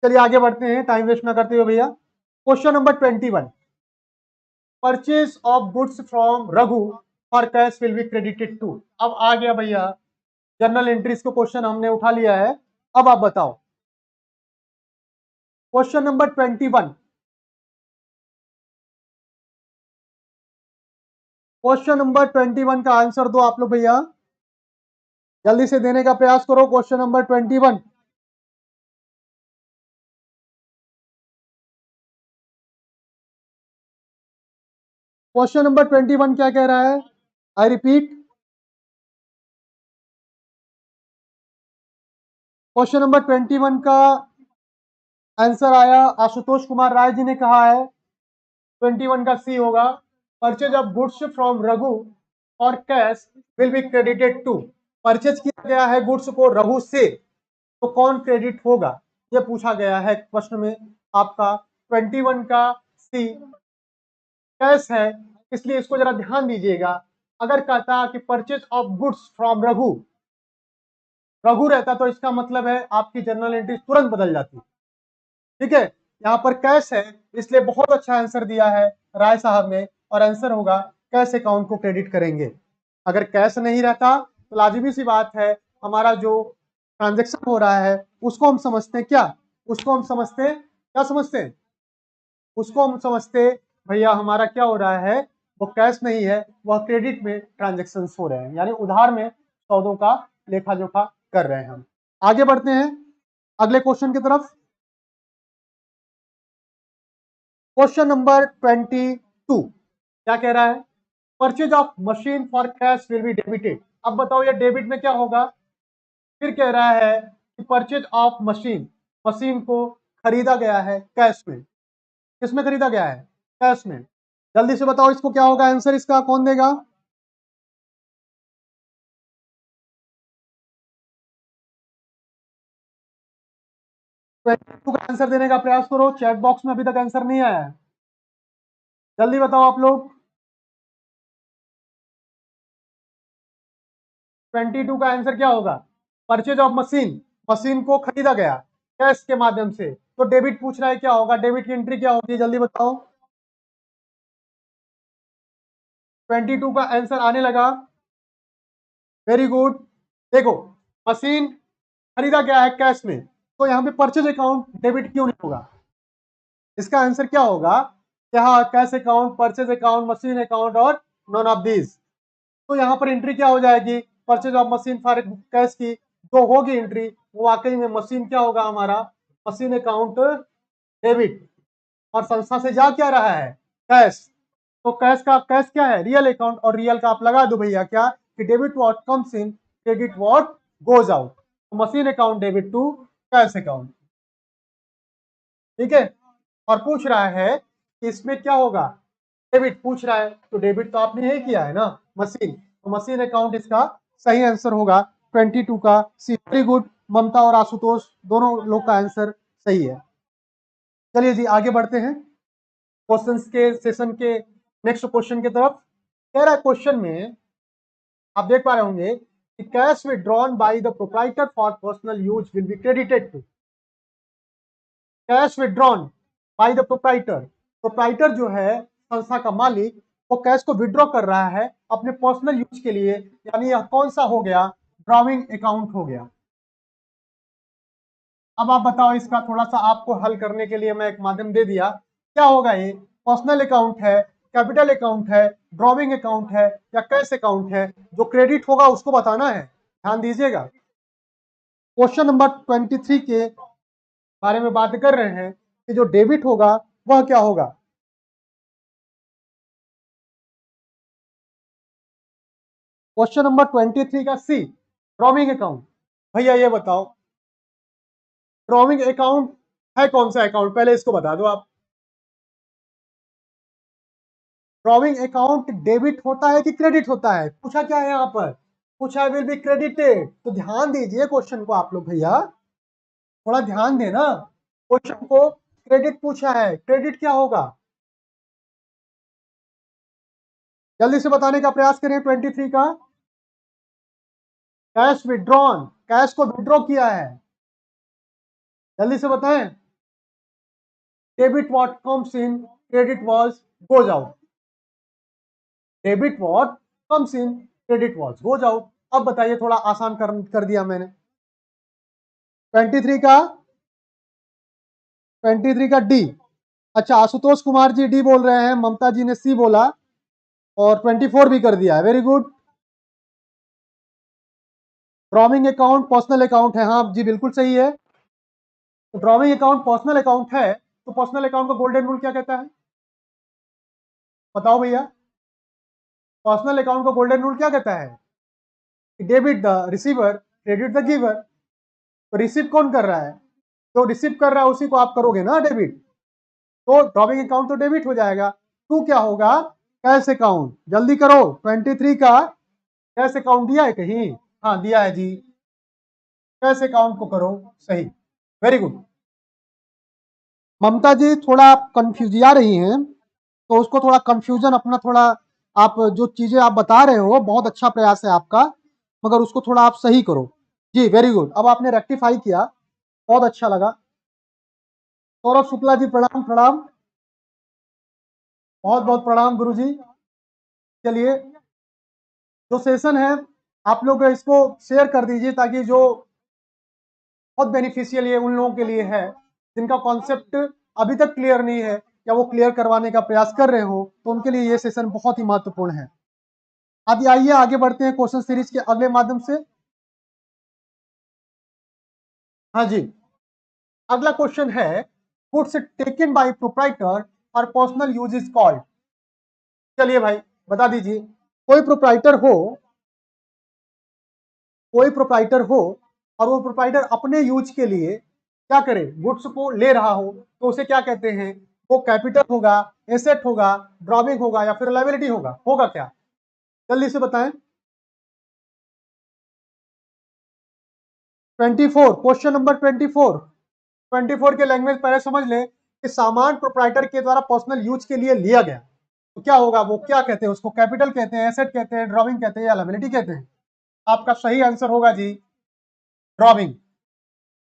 चलिए आगे बढ़ते हैं टाइम वेस्ट ना करते हुए भैया। Question number 21, purchase of goods from Raghu for cash will be credited to. अब आ गया भैया जर्नल एंट्रीज को क्वेश्चन हमने उठा लिया है। अब आप बताओ क्वेश्चन नंबर 21, क्वेश्चन नंबर 21 का आंसर दो आप लोग भैया, जल्दी से देने का प्रयास करो। क्वेश्चन नंबर 21, क्वेश्चन नंबर 21 क्या कह रहा है? आई रिपीट, क्वेश्चन नंबर 21 का आंसर आया आशुतोष कुमार राय जी ने कहा है 21 का सी होगा। Purchase of goods from Raghu और cash will be credited to. Purchase किया गया है गुड्स को रघु से, तो कौन क्रेडिट होगा, यह पूछा गया है प्रश्न में आपका। 21 का सी कैश है, इसलिए इसको जरा ध्यान दीजिएगा। अगर कहता कि purchase of goods from Raghu, Raghu रहता तो इसका मतलब है आपकी जर्नल एंट्री तुरंत बदल जाती। ठीक है, यहाँ पर कैश है, इसलिए बहुत अच्छा आंसर दिया है राय साहब ने, और आंसर होगा कैश अकाउंट को क्रेडिट करेंगे। अगर कैश नहीं रहता तो लाजिमी सी बात है हमारा जो ट्रांजेक्शन हो रहा है उसको हम समझते हैं क्या, उसको हम समझते हैं क्या, समझते हैं उसको हम समझते भैया हमारा क्या हो रहा है, वो कैश नहीं है, वह क्रेडिट में ट्रांजेक्शन हो रहे हैं, यानी उधार में सौदों का लेखा जोखा कर रहे हैं हम। आगे बढ़ते हैं अगले क्वेश्चन की तरफ। क्वेश्चन नंबर 22 क्या कह रहा है? Purchase of machine for cash will be debited. अब बताओ ये डेबिट में क्या होगा? फिर कह रहा है कि परचेज ऑफ मशीन, मशीन को खरीदा गया है कैश में। किसमें खरीदा गया है? कैश में। जल्दी से बताओ इसको क्या होगा आंसर, इसका कौन देगा? टू का आंसर देने का प्रयास करो, चैट बॉक्स में अभी तक आंसर नहीं आया है, जल्दी बताओ आप लोग। 22 का आंसर क्या होगा? परचेज ऑफ मशीन, मशीन को खरीदा गया कैश के माध्यम से, तो डेबिट पूछ रहा है क्या होगा, डेबिट की एंट्री क्या होगी, जल्दी बताओ। 22 का आंसर आने लगा, वेरी गुड। देखो मशीन खरीदा गया है कैश में, तो यहाँ पे परचेज अकाउंट डेबिट क्यों नहीं होगा? इसका आंसर क्या होगा? क्या cash account, purchase account, machine account और नॉन ऑफ दीज। तो यहाँ पर एंट्री क्या हो जाएगी? Purchase of machine for cash की जो होगी एंट्री, वो वाकई में मशीन क्या होगा हमारा? Machine account debit. और संस्था से जा क्या रहा है? कैश। तो कैश का कैश क्या है? रियल अकाउंट, और रियल का आप लगा दो भैया क्या कि debit what comes in, credit what goes out. तो machine account debit to cash account. ठीक है, और पूछ रहा है कि इसमें क्या होगा? डेबिट पूछ रहा है, तो डेबिट तो आपने यही किया है ना, मशीन, तो मशीन अकाउंट इसका सही आंसर होगा 22 का सी। वेरी गुड, ममता और आशुतोष दोनों लोग का आंसर सही है। चलिए जी आगे बढ़ते हैं क्वेश्चंस के सेशन के नेक्स्ट क्वेश्चन की तरफ। कह रहा है क्वेश्चन में आप देख पा रहे होंगे कि cash withdrawn by the proprietor for personal use will be credited to. Cash withdrawn by the proprietor, proprietor जो है संस्था का मालिक, वो कैश को विड्रॉ कर रहा है अपने पर्सनल यूज के लिए, यानी यह कौन सा हो गया? ड्रॉइंग अकाउंट हो गया। अब आप बताओ, इसका थोड़ा सा आपको हल करने के लिए मैं एक माध्यम दे दिया, क्या होगा ये? पर्सनल अकाउंट है, कैपिटल अकाउंट है, ड्रॉइंग अकाउंट है, या कैश अकाउंट है? जो क्रेडिट होगा उसको बताना है, ध्यान दीजिएगा। क्वेश्चन नंबर 23 के बारे में बात कर रहे हैं कि जो डेबिट होगा वह क्या होगा। क्वेश्चन नंबर 23 का सी, ड्रॉइंग अकाउंट। भैया ये बताओ, ड्रॉइंग अकाउंट है कौन सा अकाउंट, पहले इसको बता दो आप। ड्रॉइंग अकाउंट डेबिट होता है कि क्रेडिट होता है, पूछा क्या है यहाँ पर, पूछा है विल बी क्रेडिटेड। तो ध्यान दीजिए क्वेश्चन को आप लोग, भैया थोड़ा ध्यान देना। क्वेश्चन को क्रेडिट पूछा है, क्रेडिट क्या होगा, जल्दी से बताने का प्रयास करें। 23 का कैश विड्रॉन, कैश को विड्रॉ किया है, जल्दी से बताएं। Debit what comes in, credit was goes out. Debit what comes in, credit was goes out. अब बताइए, थोड़ा आसान कर दिया मैंने। 23 का 23 का डी। अच्छा, आशुतोष कुमार जी डी बोल रहे हैं, ममता जी ने सी बोला और 24 भी कर दिया है, very good. Drawing account personal account है, हाँ जी बिल्कुल सही है। तो ड्रॉइंग अकाउंट पर्सनल अकाउंट है, तो पर्सनल अकाउंट का गोल्डन रूल क्या कहता है, बताओ भैया। पर्सनल अकाउंट का गोल्डन रूल क्या कहता है, debit the receiver, credit the giver. तो रिसीव कौन कर रहा है, तो रिसीव कर रहा है उसी को आप करोगे ना डेबिट, तो ड्रॉइंग अकाउंट तो डेबिट हो जाएगा। टू क्या होगा, कैश अकाउंट। जल्दी करो, 23 का कैश अकाउंट दिया है कहीं, हाँ दिया है जी, कैश अकाउंट को करो सही, वेरी गुड। ममता जी थोड़ा कंफ्यूज आ रही हैं, तो उसको थोड़ा कंफ्यूजन अपना थोड़ा, आप जो चीजें आप बता रहे हो बहुत अच्छा प्रयास है आपका, मगर उसको थोड़ा आप सही करो जी, वेरी गुड। अब आपने रेक्टिफाई किया, बहुत अच्छा लगा। सौरभ शुक्ला जी प्रणाम प्रणाम, बहुत बहुत प्रणाम गुरु जी। चलिए, जो सेशन है आप लोग इसको शेयर कर दीजिए, ताकि जो बहुत बेनिफिशियल ये उन लोगों के लिए है जिनका कॉन्सेप्ट अभी तक क्लियर नहीं है या वो क्लियर करवाने का प्रयास कर रहे हो, तो उनके लिए ये सेशन बहुत ही महत्वपूर्ण है। अब आइए आगे बढ़ते हैं क्वेश्चन सीरीज के अगले माध्यम से। हाँ जी, अगला क्वेश्चन है, गुड्स टेकन बाय प्रोप्राइटर और पर्सनल यूज इज कॉल्ड। चलिए भाई बता दीजिए, कोई प्रोप्राइटर हो, कोई प्रोप्राइटर हो और वो प्रोप्राइटर अपने यूज के लिए क्या करे, गुड्स को ले रहा हो, तो उसे क्या कहते हैं, वो कैपिटल होगा, एसेट होगा, ड्रॉइंग होगा या फिर लायबिलिटी होगा, होगा क्या, जल्दी से बताएं। 24, क्वेश्चन नंबर 24। 24 के लैंग्वेज पहले समझ लें कि सामान प्रोप्राइटर के द्वारा पर्सनल यूज के लिए लिया गया, तो क्या होगा, वो क्या कहते हैं, उसको कैपिटल कहते हैं, एसेट कहते हैं, ड्रॉइंग कहते हैं या लायबिलिटी कहते हैं। आपका सही आंसर होगा जी ड्रॉइंग।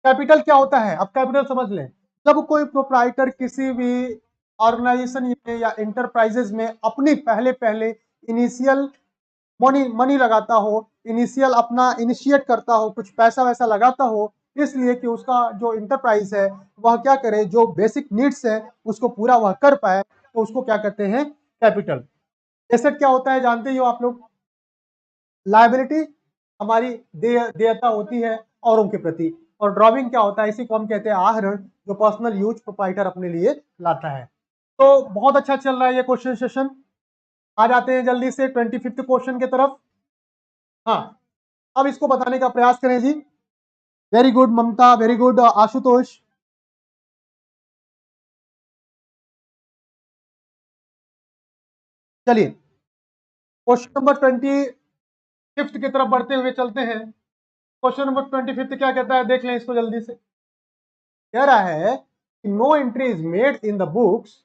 कैपिटल क्या होता है, अब कैपिटल समझ लें, जब कोई प्रोप्राइटर किसी भी ऑर्गेनाइजेशन या इंटरप्राइजेज में अपनी पहले पहले इनिशियल मनी मनी लगाता हो, इनिशियल अपना इनिशिएट करता हो, कुछ पैसा वैसा लगाता हो, इसलिए कि उसका जो इंटरप्राइज है वह क्या करे, जो बेसिक नीड्स है उसको पूरा वह कर पाए, तो उसको क्या कहते हैं, कैपिटल। एसेट क्या होता है जानते ही हो आप लोग, लायबिलिटी हमारी देयता होती है औरों के प्रति, और ड्रॉइंग क्या होता है, इसी को हम कहते हैं आहरण, जो पर्सनल यूज प्रोप्राइटर अपने लिए लाता है। तो बहुत अच्छा चल रहा है ये क्वेश्चन सेशन। आ जाते हैं जल्दी से 25th क्वेश्चन की तरफ। हाँ, अब इसको बताने का प्रयास करें जी, वेरी गुड ममता, वेरी गुड आशुतोष। चलिए, क्वेश्चन नंबर 25th की तरफ बढ़ते हुए चलते हैं। क्वेश्चन नंबर 25th क्या कहता है, देख लें इसको जल्दी से। कह रहा है कि no entry is made in the books.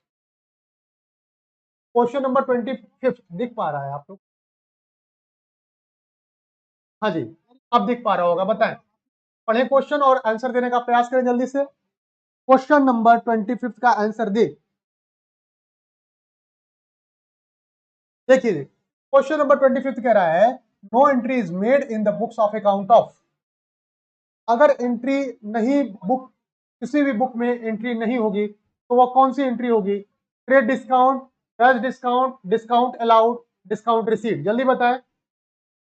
Question number 25th दिख पा रहा है आप लोग, हाँ जी, अब दिख पा रहा होगा, बताएं, पढ़े क्वेश्चन और आंसर देने का प्रयास करें जल्दी से। क्वेश्चन नंबर 25th का आंसर दे, देखिए क्वेश्चन नंबर 25th कह रहा है, no entry is made in the books of account of. अगर एंट्री नहीं, बुक किसी भी बुक में एंट्री नहीं होगी, तो वह कौन सी एंट्री होगी, trade discount, cash discount, discount allowed, discount receipt, जल्दी बताएं।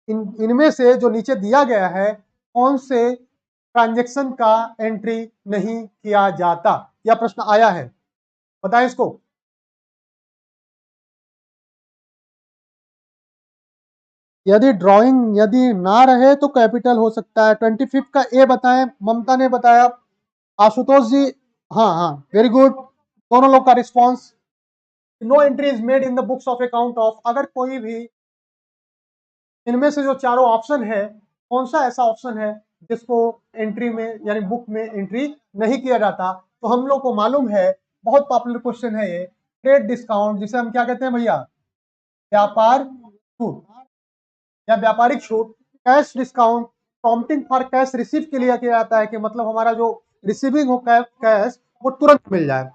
इनमें से जो नीचे दिया गया है, कौन से ट्रांजैक्शन का एंट्री नहीं किया जाता? यह प्रश्न आया है, बताएं इसको। यदि ड्राइंग यदि ना रहे तो कैपिटल हो सकता है। 25 का ए बताएं, ममता ने बताया, आशुतोष जी, हाँ हाँ वेरी गुड, दोनों लोग का response. No entry is made in the books of account of, अगर कोई भी इनमें से जो चारों ऑप्शन है, कौन सा ऐसा ऑप्शन है जिसको एंट्री में यानी बुक में एंट्री नहीं किया जाता? तो हम लोग को मालूम है, बहुत पॉपुलर क्वेश्चन है ये, ट्रेड डिस्काउंट, जिसे हम क्या कहते हैं भैया, व्यापार छूट या व्यापारिक छूट। Cash discount prompting for cash receive के लिए किया जाता है कि मतलब हमारा जो रिसीविंग हो कैश वो तुरंत मिल जाए।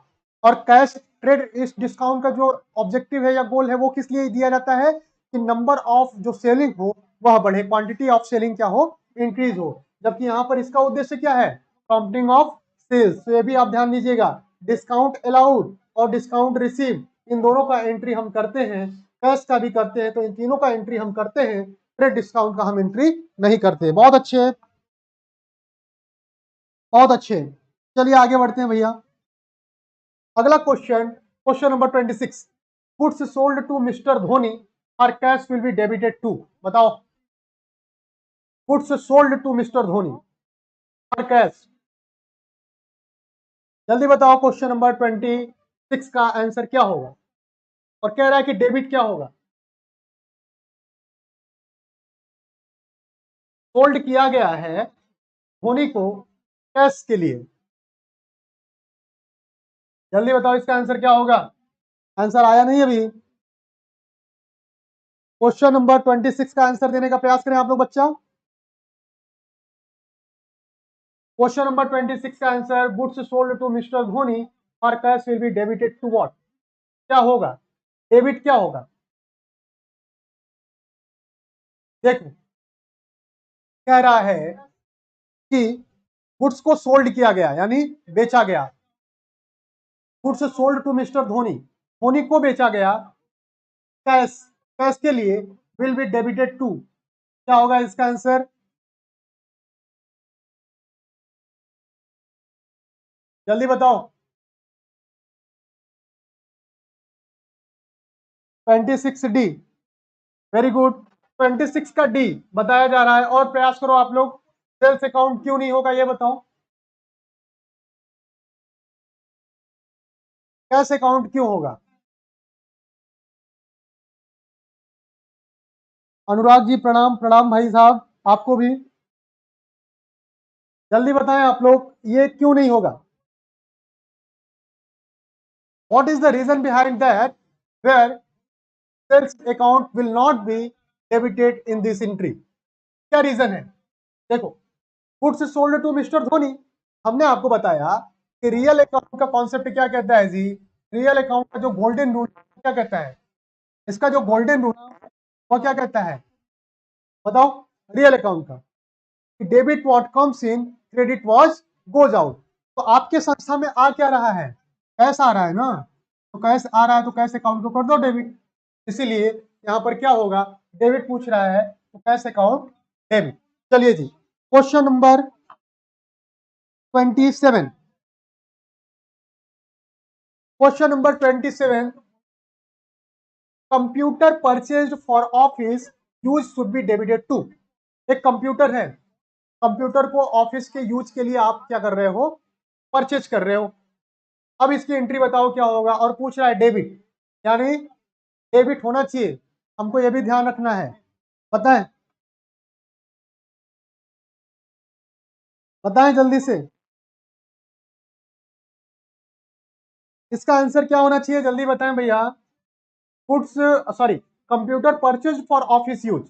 और कैश ट्रेड इस डिस्काउंट का जो ऑब्जेक्टिव है या गोल है वो किस लिए दिया जाता है कि नंबर ऑफ जो सेलिंग हो वह बढ़े, क्वांटिटी ऑफ सेलिंग क्या हो, इंक्रीज हो। जबकि यहाँ पर इसका उद्देश्य क्या है, प्रॉम्प्टिंग ऑफ सेल्स। तो ये भी आप ध्यान दीजिएगा, डिस्काउंट अलाउड और डिस्काउंट रिसीव इन दोनों का एंट्री हम करते हैं, कैश का भी करते हैं, तो इन तीनों का एंट्री हम करते हैं, ट्रेड डिस्काउंट का हम एंट्री नहीं करते। बहुत अच्छे, बहुत अच्छे। चलिए आगे बढ़ते हैं भैया। अगला question, question number 26, goods sold to mister Dhoni और cash will be debited to, बताओ। Goods sold to mister Dhoni और कैश, जल्दी बताओ क्वेश्चन नंबर 26 का आंसर क्या होगा। और कह रहा है कि डेबिट क्या होगा, सोल्ड किया गया है धोनी को कैश के लिए, जल्दी बताओ इसका आंसर क्या होगा। आंसर आया नहीं अभी, क्वेश्चन नंबर 26 का आंसर देने का प्रयास करें आप लोग बच्चा। क्वेश्चन नंबर 26 का answer, goods sold to mister Dhoni और cash will be debited to what, क्या होगा, डेबिट क्या होगा। देखो कह रहा है कि गुड्स को सोल्ड किया गया यानी बेचा गया, goods sold to mister Dhoni, Dhoni को बेचा गया कैश, कैश के लिए, विल बी डेबिटेड टू, क्या होगा इसका आंसर, जल्दी बताओ। 26 डी, वेरी गुड, 26 का डी बताया जा रहा है। और प्रयास करो आप लोग, सेल्स अकाउंट क्यों नहीं होगा ये बताओ, कैश अकाउंट क्यों होगा। अनुराग जी प्रणाम, प्रणाम भाई साहब आपको भी, जल्दी बताएं आप लोग ये क्यों नहीं होगा। What is the reason behind that where sales account will not be debited in this entry, क्या रीजन है। देखो goods sold to mister Dhoni, हमने आपको बताया कि रियल अकाउंट का कॉन्सेप्ट क्या कहता है जी, रियल अकाउंट का जो गोल्डन रूल क्या कहता है, इसका जो गोल्डन रूल वो क्या कहता है बताओ, रियल अकाउंट का, debit what comes in, credit what goes out. तो आपके संस्था में आ क्या रहा है, कैश आ रहा है ना, तो कैश आ रहा है तो कैश अकाउंट को कर दो डेबिट, इसीलिए यहाँ पर क्या होगा, डेबिट पूछ रहा है तो कैश अकाउंट डेबिट। चलिए जी question number 27, question number 27, computer purchase for office use should be debited to. एक कंप्यूटर है, कंप्यूटर को ऑफिस के यूज के लिए आप क्या कर रहे हो, परचेज कर रहे हो। अब इसकी एंट्री बताओ क्या होगा, और पूछ रहा है डेबिट, यानी डेबिट होना चाहिए, हमको यह भी ध्यान रखना है, बताएं, बताएं जल्दी से, इसका आंसर क्या होना चाहिए, जल्दी बताएं भैया। Goods sorry, computer purchase for office use,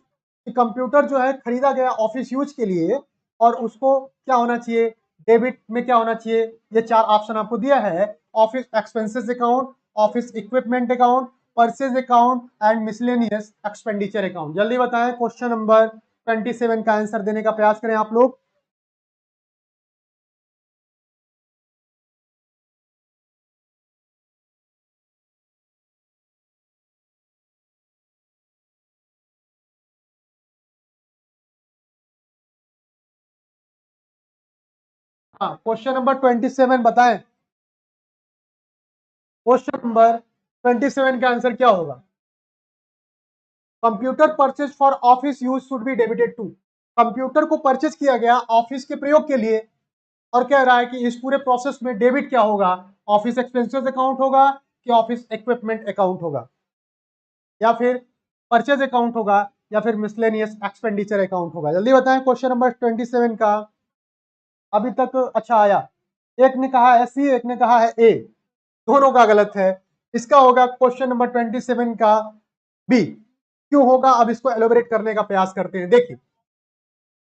computer जो है खरीदा गया ऑफिस यूज के लिए, और उसको क्या होना चाहिए, डेबिट में क्या होना चाहिए, ये चार ऑप्शन आपको दिया है, office expenses account, office equipment account, purchase account and miscellaneous expenditure account. जल्दी बताएं क्वेश्चन नंबर 27 का आंसर देने का प्रयास करें आप लोग। हाँ, क्वेश्चन नंबर 27 बताएं। क्वेश्चन नंबर 27 का आंसर क्या होगा? Computer purchase for office use should be debited to. Computer को परचेज किया गया ऑफिस के प्रयोग के लिए, और कह रहा है कि इस पूरे प्रोसेस में डेबिट क्या होगा? ऑफिस एक्सपेंसेस अकाउंट होगा कि ऑफिस इक्विपमेंट अकाउंट होगा, या फिर परचेज अकाउंट होगा, या फिर मिसलेनियस एक्सपेंडिचर अकाउंट होगा? जल्दी बताएं क्वेश्चन नंबर 27 का। अभी तक अच्छा आया। एक ने कहा है सी, एक ने कहा है ए, दोनों का गलत है। इसका होगा क्वेश्चन नंबर 27 का बी। क्यों होगा, अब इसको एलोबरेट करने का प्रयास करते हैं। देखिए,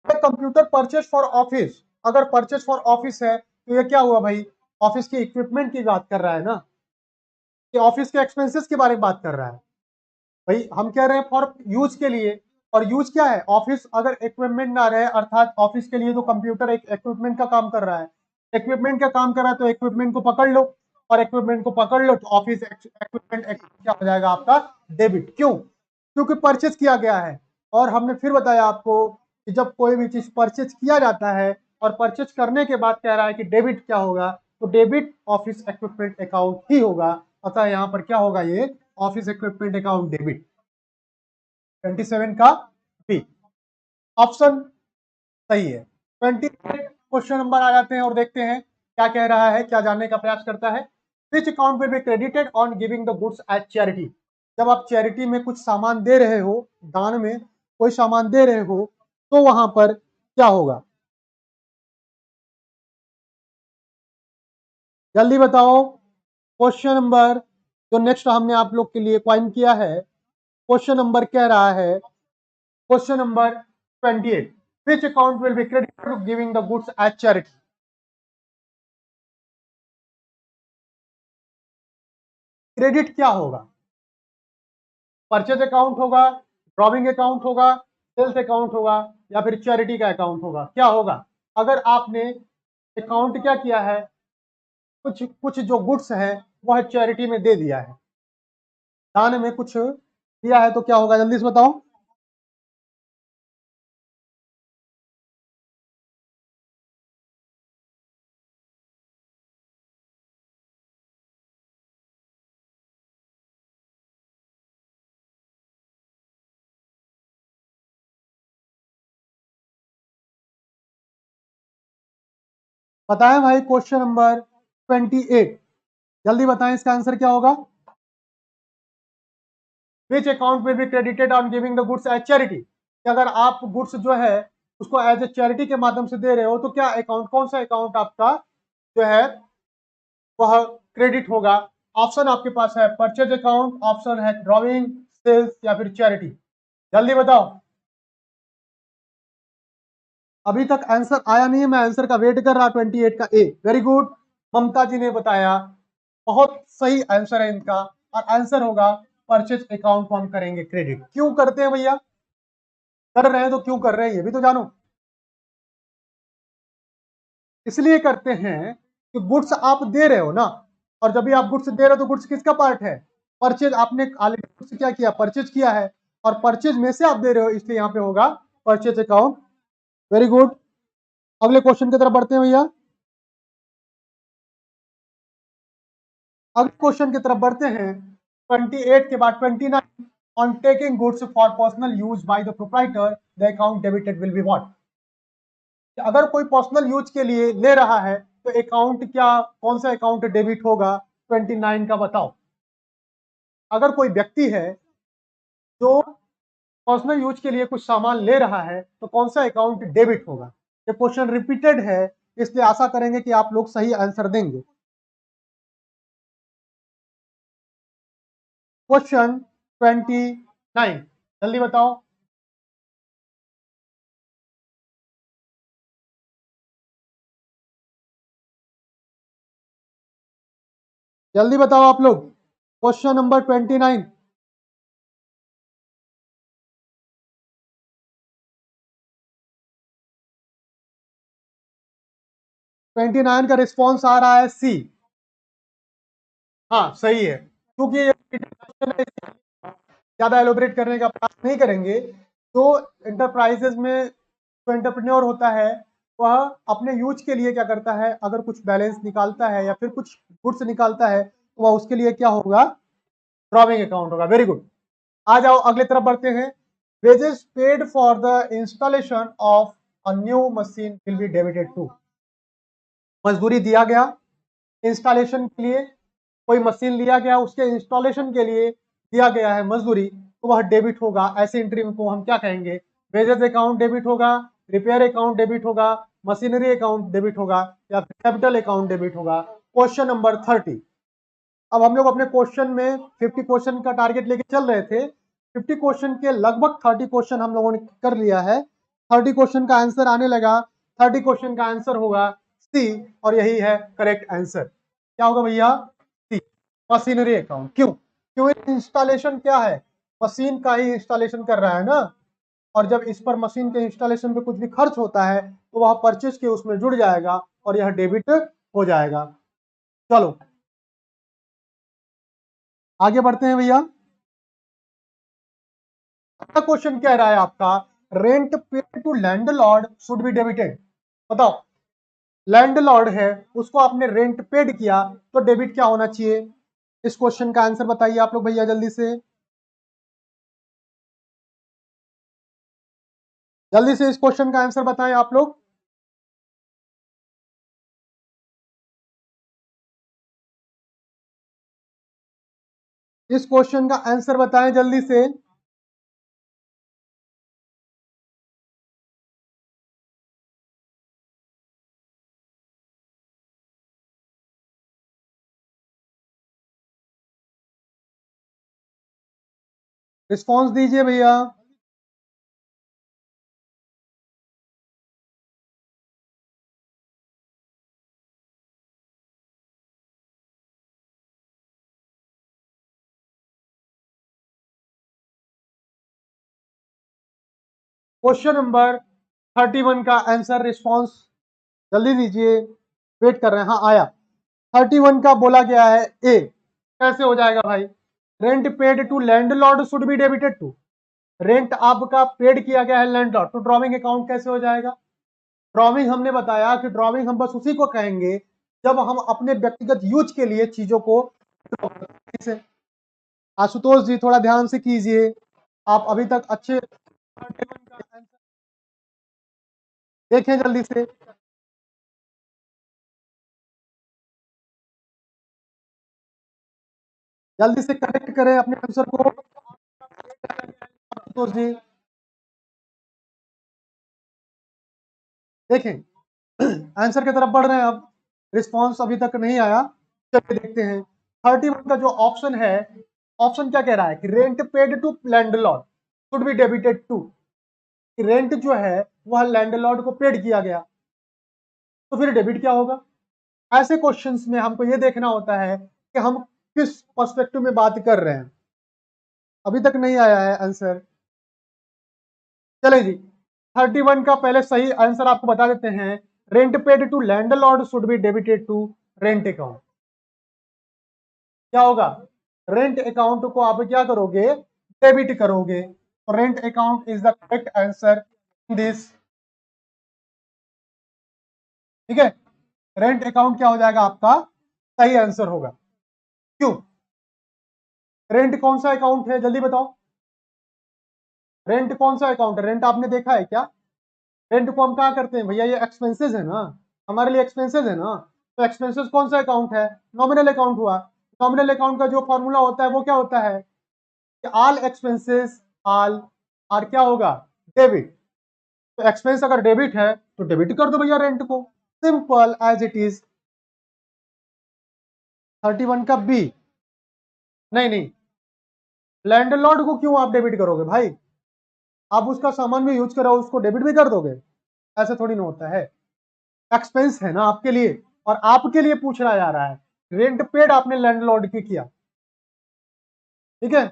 कंप्यूटर परचेज फॉर ऑफिस, अगर परचेज फॉर ऑफिस है तो ये क्या हुआ भाई? ऑफिस के इक्विपमेंट की बात कर रहा है ना, कि ऑफिस के एक्सपेंसेस के बारे में बात कर रहा है। भाई हम कह रहे हैं फॉर यूज के लिए, और यूज क्या है? ऑफिस अगर इक्विपमेंट ना रहे, अर्थात ऑफिस के लिए तो कंप्यूटर एक इक्विपमेंट का काम कर रहा है, इक्विपमेंट का काम कर रहा है, तो इक्विपमेंट को पकड़ लो, और इक्विपमेंट को पकड़ लो तो ऑफिस इक्विपमेंट क्या हो जाएगा आपका? डेबिट। क्यों? क्योंकि परचेज किया गया है। और हमने फिर बताया आपको कि जब कोई भी चीज परचेज किया जाता है और परचेज करने के बाद कह रहा है कि डेबिट क्या होगा, तो डेबिट ऑफिस इक्विपमेंट अकाउंट ही होगा। अतः यहाँ पर क्या होगा? ये ऑफिस इक्विपमेंट अकाउंट डेबिट। 27 का बी ऑप्शन सही है। 28 क्वेश्चन नंबर आ जाते हैं और देखते हैं क्या कह रहा है, क्या जानने का प्रयास करता है। Which account will be credited on giving the goods as charity. जब आप चैरिटी में कुछ सामान दे रहे हो, दान में कोई सामान दे रहे हो, तो वहां पर क्या होगा? जल्दी बताओ। क्वेश्चन नंबर जो नेक्स्ट हमने आप लोग के लिए पॉइंट किया है, क्वेश्चन नंबर कह रहा है, question number 28, which account will be credited to giving the goods as charity. Credit क्या होगा? परचेज अकाउंट होगा, ड्रॉविंग अकाउंट होगा, सेल्स अकाउंट होगा, या फिर चैरिटी का अकाउंट होगा? क्या होगा? अगर आपने अकाउंट क्या किया है, कुछ कुछ जो गुड्स है वह चैरिटी में दे दिया है, दान में कुछ दिया है, तो क्या होगा? जल्दी से बताओ। बताएं भाई, क्वेश्चन नंबर 28, जल्दी बताएं इसका आंसर क्या होगा? Which account will be credited on giving the goods as charity. अगर आप गुड्स जो है उसको एज ए चैरिटी के माध्यम से दे रहे हो, तो क्या अकाउंट, कौन सा अकाउंट आपका जो है वह क्रेडिट होगा? ऑप्शन आपके पास है परचेज अकाउंट, ऑप्शन है ड्रॉइंग, सेल्स, या फिर चैरिटी। जल्दी बताओ। अभी तक आंसर आया नहीं है, मैं आंसर का वेट कर रहा। 28 का ए, वेरी गुड, ममता जी ने बताया, बहुत सही आंसर है इनका। और आंसर होगा परचेज अकाउंट को हम करेंगे क्रेडिट। क्यों करते हैं भैया? कर रहे हैं तो क्यों कर रहे हैं ये भी तो जानो। इसलिए करते हैं कि गुड्स आप दे रहे हो ना, और जब भी आप गुड्स दे रहे हो तो गुड्स किसका पार्ट है? परचेज। आपने ऑलरेडी गुड्स क्या किया? परचेज किया है, और परचेज में से आप दे रहे हो, इसलिए यहां पे होगा परचेज अकाउंट। Very good. अगले क्वेश्चन की तरफ बढ़ते हैं भैया। अगले क्वेश्चन की तरफ बढ़ते हैं। 28 के बाद 29, on taking goods for personal use by the proprietor the account debited will be what. अगर कोई पर्सनल यूज के लिए ले रहा है तो अकाउंट क्या, कौन सा अकाउंट डेबिट होगा? 29 का बताओ। अगर कोई व्यक्ति है जो पर्सनल यूज के लिए कुछ सामान ले रहा है तो कौन सा अकाउंट डेबिट होगा? ये क्वेश्चन रिपीटेड है, इसलिए आशा करेंगे कि आप लोग सही आंसर देंगे। क्वेश्चन 29, जल्दी बताओ। जल्दी बताओ आप लोग। Question number 29। 29 का रिस्पॉन्स आ रहा है सी। हाँ सही है, क्योंकि ये क्वेश्चन है, ज्यादा एलोबरेट करने का प्रयास नहीं करेंगे। तो इंटरप्राइजेज में जो एंटरप्रेन्योर होता है वह अपने यूज के लिए क्या करता है, अगर कुछ बैलेंस निकालता है या फिर कुछ गुड्स निकालता है तो वह उसके लिए क्या होगा, ड्रॉविंग अकाउंट होगा। Very good. आ जाओ अगले तरफ बढ़ते हैं। Wages paid for the installation of a new machine will be debited to. मजदूरी दिया गया इंस्टॉलेशन के लिए, कोई मशीन लिया गया उसके इंस्टॉलेशन के लिए दिया गया है मजदूरी, तो वह डेबिट होगा। ऐसे एंट्री को हम क्या कहेंगे, वेजेस अकाउंट डेबिट होगा, रिपेयर अकाउंट डेबिट होगा, मशीनरी अकाउंट डेबिट होगा, या कैपिटल अकाउंट डेबिट होगा। Question number 30। अब हम लोग अपने क्वेश्चन में 50 क्वेश्चन का टारगेट लेके चल रहे थे। 50 क्वेश्चन के लगभग 30 क्वेश्चन हम लोगों ने कर लिया है। 30 क्वेश्चन का आंसर आने लगा। 30 क्वेश्चन का आंसर होगा सी, और यही है करेक्ट आंसर। क्या होगा भैया, सी, मशीनरी अकाउंट। क्यों, क्यों इंस्टॉलेशन क्या है, मशीन का ही इंस्टॉलेशन कर रहा है ना, और जब इस पर मशीन के इंस्टॉलेशन पे कुछ भी खर्च होता है तो वह परचेज के उसमें जुड़ जाएगा और यह डेबिट हो जाएगा। चलो आगे बढ़ते हैं भैया। अगला क्वेश्चन कह रहा है आपका, rent paid to landlord should be debited. बताओ, लैंडलॉर्ड है, उसको आपने रेंट पेड किया तो डेबिट क्या होना चाहिए। इस क्वेश्चन का आंसर बताइए आप लोग भैया जल्दी से, जल्दी से इस क्वेश्चन का आंसर बताएं आप लोग। इस क्वेश्चन का आंसर बताएं जल्दी से। रिस्पॉन्स दीजिए भैया। क्वेश्चन नंबर 31 का आंसर रिस्पॉन्स जल्दी दीजिए, वेट कर रहे हैं। हाँ आया। 31 का बोला गया है ए। कैसे हो जाएगा भाई, rent paid to landlord should be debited to. Rent आपका पेड किया गया है लैंडलॉर्ड, तो ड्रॉविंग अकाउंट कैसे हो जाएगा। ड्रॉविंग हमने बताया कि ड्रॉविंग हम बस उसी को कहेंगे जब हम अपने व्यक्तिगत यूज के लिए चीजों को। आशुतोष जी थोड़ा ध्यान से कीजिए, आप अभी तक अच्छे देखें जल्दी से, जल्दी से करेक्ट करें अपने आंसर को। आशुतोष जी देखें, आंसर की तरफ बढ़ रहे हैं अब, रिस्पॉन्स अभी तक नहीं आया। चलिए देखते हैं 31 का जो ऑप्शन है, ऑप्शन क्या कह रहा है कि rent paid to landlord should be debited to. Rent जो है वह लैंडलॉर्ड को पेड किया गया, तो फिर डेबिट क्या होगा। ऐसे क्वेश्चंस में हमको ये देखना होता है कि हम किस पर्सपेक्टिव में बात कर रहे हैं। अभी तक नहीं आया है आंसर। चले जी, 31 का पहले सही आंसर आपको बता देते हैं। Rent paid to landlord should be debited to rent account. क्या होगा, रेंट अकाउंट को आप क्या करोगे, डेबिट करोगे। तो rent account is the correct answer in this. ठीक है, रेंट अकाउंट क्या हो जाएगा आपका, सही आंसर होगा। क्यों, रेंट कौन सा अकाउंट है जल्दी बताओ, रेंट कौन सा अकाउंट है, रेंट आपने देखा है क्या। रेंट को हम कहाँ करते हैं भैया, ये एक्सपेंसेस है ना, हमारे लिए एक्सपेंसेस है ना। तो एक्सपेंसेस कौन सा अकाउंट है, नॉमिनल अकाउंट हुआ। नॉमिनल अकाउंट का जो फॉर्मूला होता है वो क्या होता है कि ऑल एक्सपेंसेस ऑल आर क्या होगा, डेबिट। तो एक्सपेंस अगर डेबिट है तो डेबिट कर दो भैया रेंट को, सिंपल एज इट इज। 31 का बी, नहीं नहीं, लैंडलॉर्ड को क्यों आप डेबिट करोगे भाई, आप उसका सामान भी यूज करो उसको डेबिट भी कर दोगे, ऐसे थोड़ी ना होता है। एक्सपेंस है ना आपके लिए, और आपके लिए पूछा जा रहा है, रेंट पेड आपने लैंडलॉर्ड की किया। ठीक है,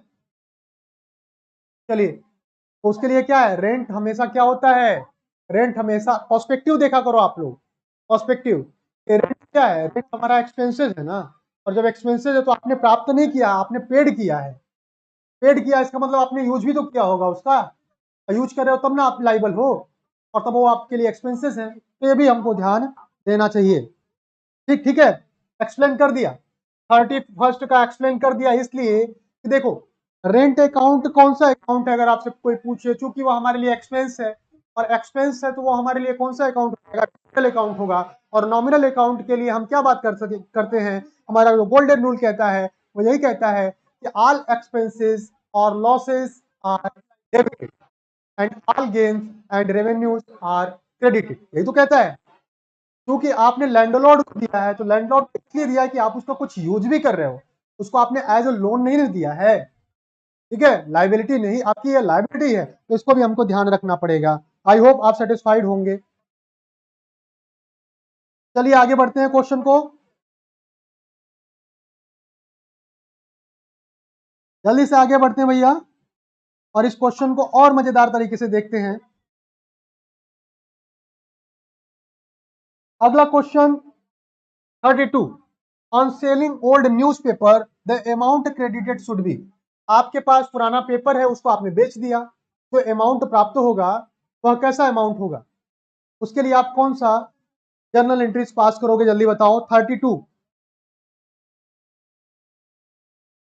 चलिए, तो उसके लिए क्या है, रेंट हमेशा क्या होता है, रेंट हमेशा पर्सपेक्टिव देखा करो आप लोग, पर्सपेक्टिव। रेंट क्या है, रेंट हमारा एक्सपेंसेस है ना, और जब एक्सपेंसेस है तो आपने प्राप्त नहीं किया, आपने पेड किया है। पेड किया इसका मतलब आपने यूज भी तो किया होगा उसका, यूज कर रहे हो तब ना आप लाइबल हो, और तब वो आपके लिए एक्सपेंसेस है। तो ये भी हमको ध्यान देना चाहिए। ठीक ठीक है, एक्सप्लेन कर दिया। 31st का एक्सप्लेन कर दिया इसलिए कि देखो रेंट अकाउंट कौन सा अकाउंट है, अगर आपसे कोई पूछे, चूंकि वो हमारे लिए एक्सपेंस है और एक्सपेंस है तो वो हमारे लिए कौन सा अकाउंट होगा, कैपिटल अकाउंट होगा। और नॉमिनल अकाउंट के लिए हम क्या बात करते हैं, हमारा जो गोल्डन रूल कहता है वो यही कहता है कि ऑल एक्सपेंसेस और losses are debited and all gains and revenues are credited, यही तो कहता है। क्योंकि आपने लैंडलॉर्ड को दिया है तो लैंडलॉर्ड को इसलिए दिया है कि आप उसका कुछ यूज भी कर रहे हो, उसको आपने एज अ लोन नहीं दिया है। ठीक है, लाइबिलिटी नहीं, आपकी ये लाइबिलिटी है, तो इसको भी हमको ध्यान रखना पड़ेगा। आई होप आप सेटिस्फाइड होंगे। चलिए आगे बढ़ते हैं क्वेश्चन को, जल्दी से आगे बढ़ते हैं भैया, और इस क्वेश्चन को और मजेदार तरीके से देखते हैं। अगला question 32, on selling old newspaper the amount credited should be. आपके पास पुराना पेपर है, उसको आपने बेच दिया, तो अमाउंट प्राप्त होगा वह कैसा अमाउंट होगा, उसके लिए आप कौन सा जर्नल एंट्रीज पास करोगे, जल्दी बताओ। 32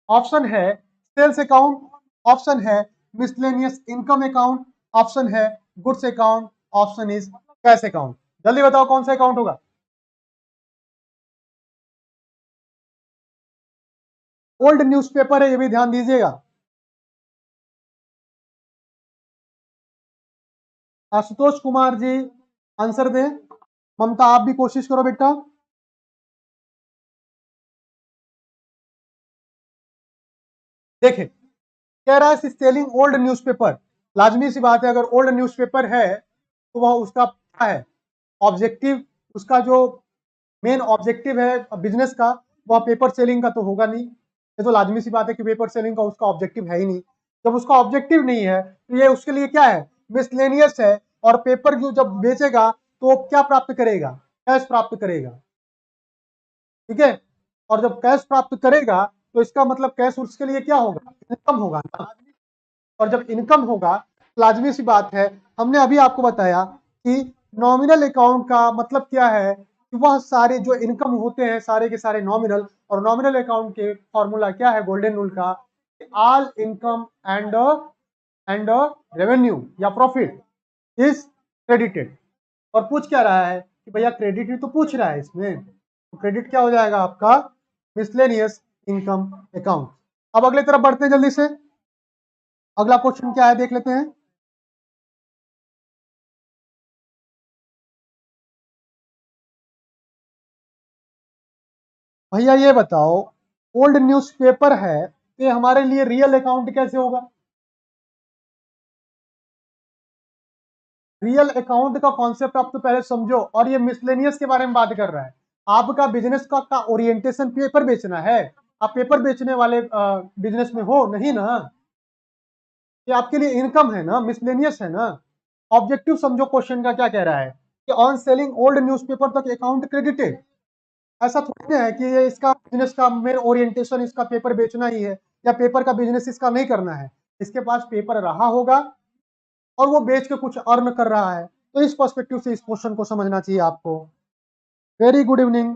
ऑप्शन है सेल्स अकाउंट, ऑप्शन है मिसलेनियस इनकम अकाउंट, ऑप्शन है goods account, option is cash account. जल्दी बताओ कौन सा अकाउंट होगा। ओल्ड न्यूज़पेपर है, ये भी ध्यान दीजिएगा। आशुतोष कुमार जी आंसर दें, ममता आप भी कोशिश करो बेटा। देखें, कह रहा है सेलिंग ओल्ड न्यूज़पेपर, लाजमी सी बात है, अगर ओल्ड न्यूज़पेपर है तो वह उसका क्या है ऑब्जेक्टिव, उसका जो मेन ऑब्जेक्टिव है बिजनेस का, वह पेपर सेलिंग का तो होगा नहीं। ये तो लाजमी सी बात है कि पेपर सेलिंग का उसका ऑब्जेक्टिव है ही नहीं। जब उसका ऑब्जेक्टिव नहीं है तो ये उसके लिए क्या है, मिसलेनियस है। और पेपर जो जब बेचेगा तो क्या प्राप्त करेगा, कैश प्राप्त करेगा। ठीक है, और जब कैश प्राप्त करेगा तो इसका मतलब कैश उसके लिए क्या होगा, इनकम होगा ना। और जब इनकम होगा, लाजमी सी बात है, हमने अभी आपको बताया कि नॉमिनल अकाउंट का मतलब क्या है, कि वह सारे जो इनकम होते हैं सारे के सारे नॉमिनल, और नॉमिनल अकाउंट के फॉर्मूला क्या है गोल्डन रूल का, ऑल इनकम एंड रेवेन्यू या प्रॉफिट इज क्रेडिटेड। और पूछ क्या रहा है कि भैया क्रेडिट तो पूछ रहा है इसमें, तो क्रेडिट क्या हो जाएगा आपका, मिसलेनियस इनकम अकाउंट। अब अगले तरफ बढ़ते हैं जल्दी से, अगला क्वेश्चन क्या है देख लेते हैं। भैया ये बताओ, ओल्ड न्यूज़पेपर है, ये हमारे लिए रियल अकाउंट कैसे होगा। रियल अकाउंट का कॉन्सेप्ट आप तो पहले समझो, और ये मिसलेनियस के बारे में बात कर रहा है। आपका बिजनेस का ओरिएंटेशन पेपर बेचना है, आप पेपर बेचने वाले बिजनेस में हो नहीं ना, ये आपके लिए इनकम है ना, मिसलेनियस है ना। ऑब्जेक्टिव समझो क्वेश्चन का क्या कह रहा है, कि ऑन सेलिंग ओल्ड न्यूज़पेपर तक अकाउंट क्रेडिटेड। ऐसा थोड़ी है कि ये इसका बिजनेस का मेन ओरिएंटेशन इसका पेपर बेचना ही है, या पेपर का बिजनेस इसका नहीं करना है। इसके पास पेपर रहा होगा और वो बेच के कुछ अर्न कर रहा है, तो इस पर्सपेक्टिव से इस क्वेश्चन को समझना चाहिए आपको। Very good evening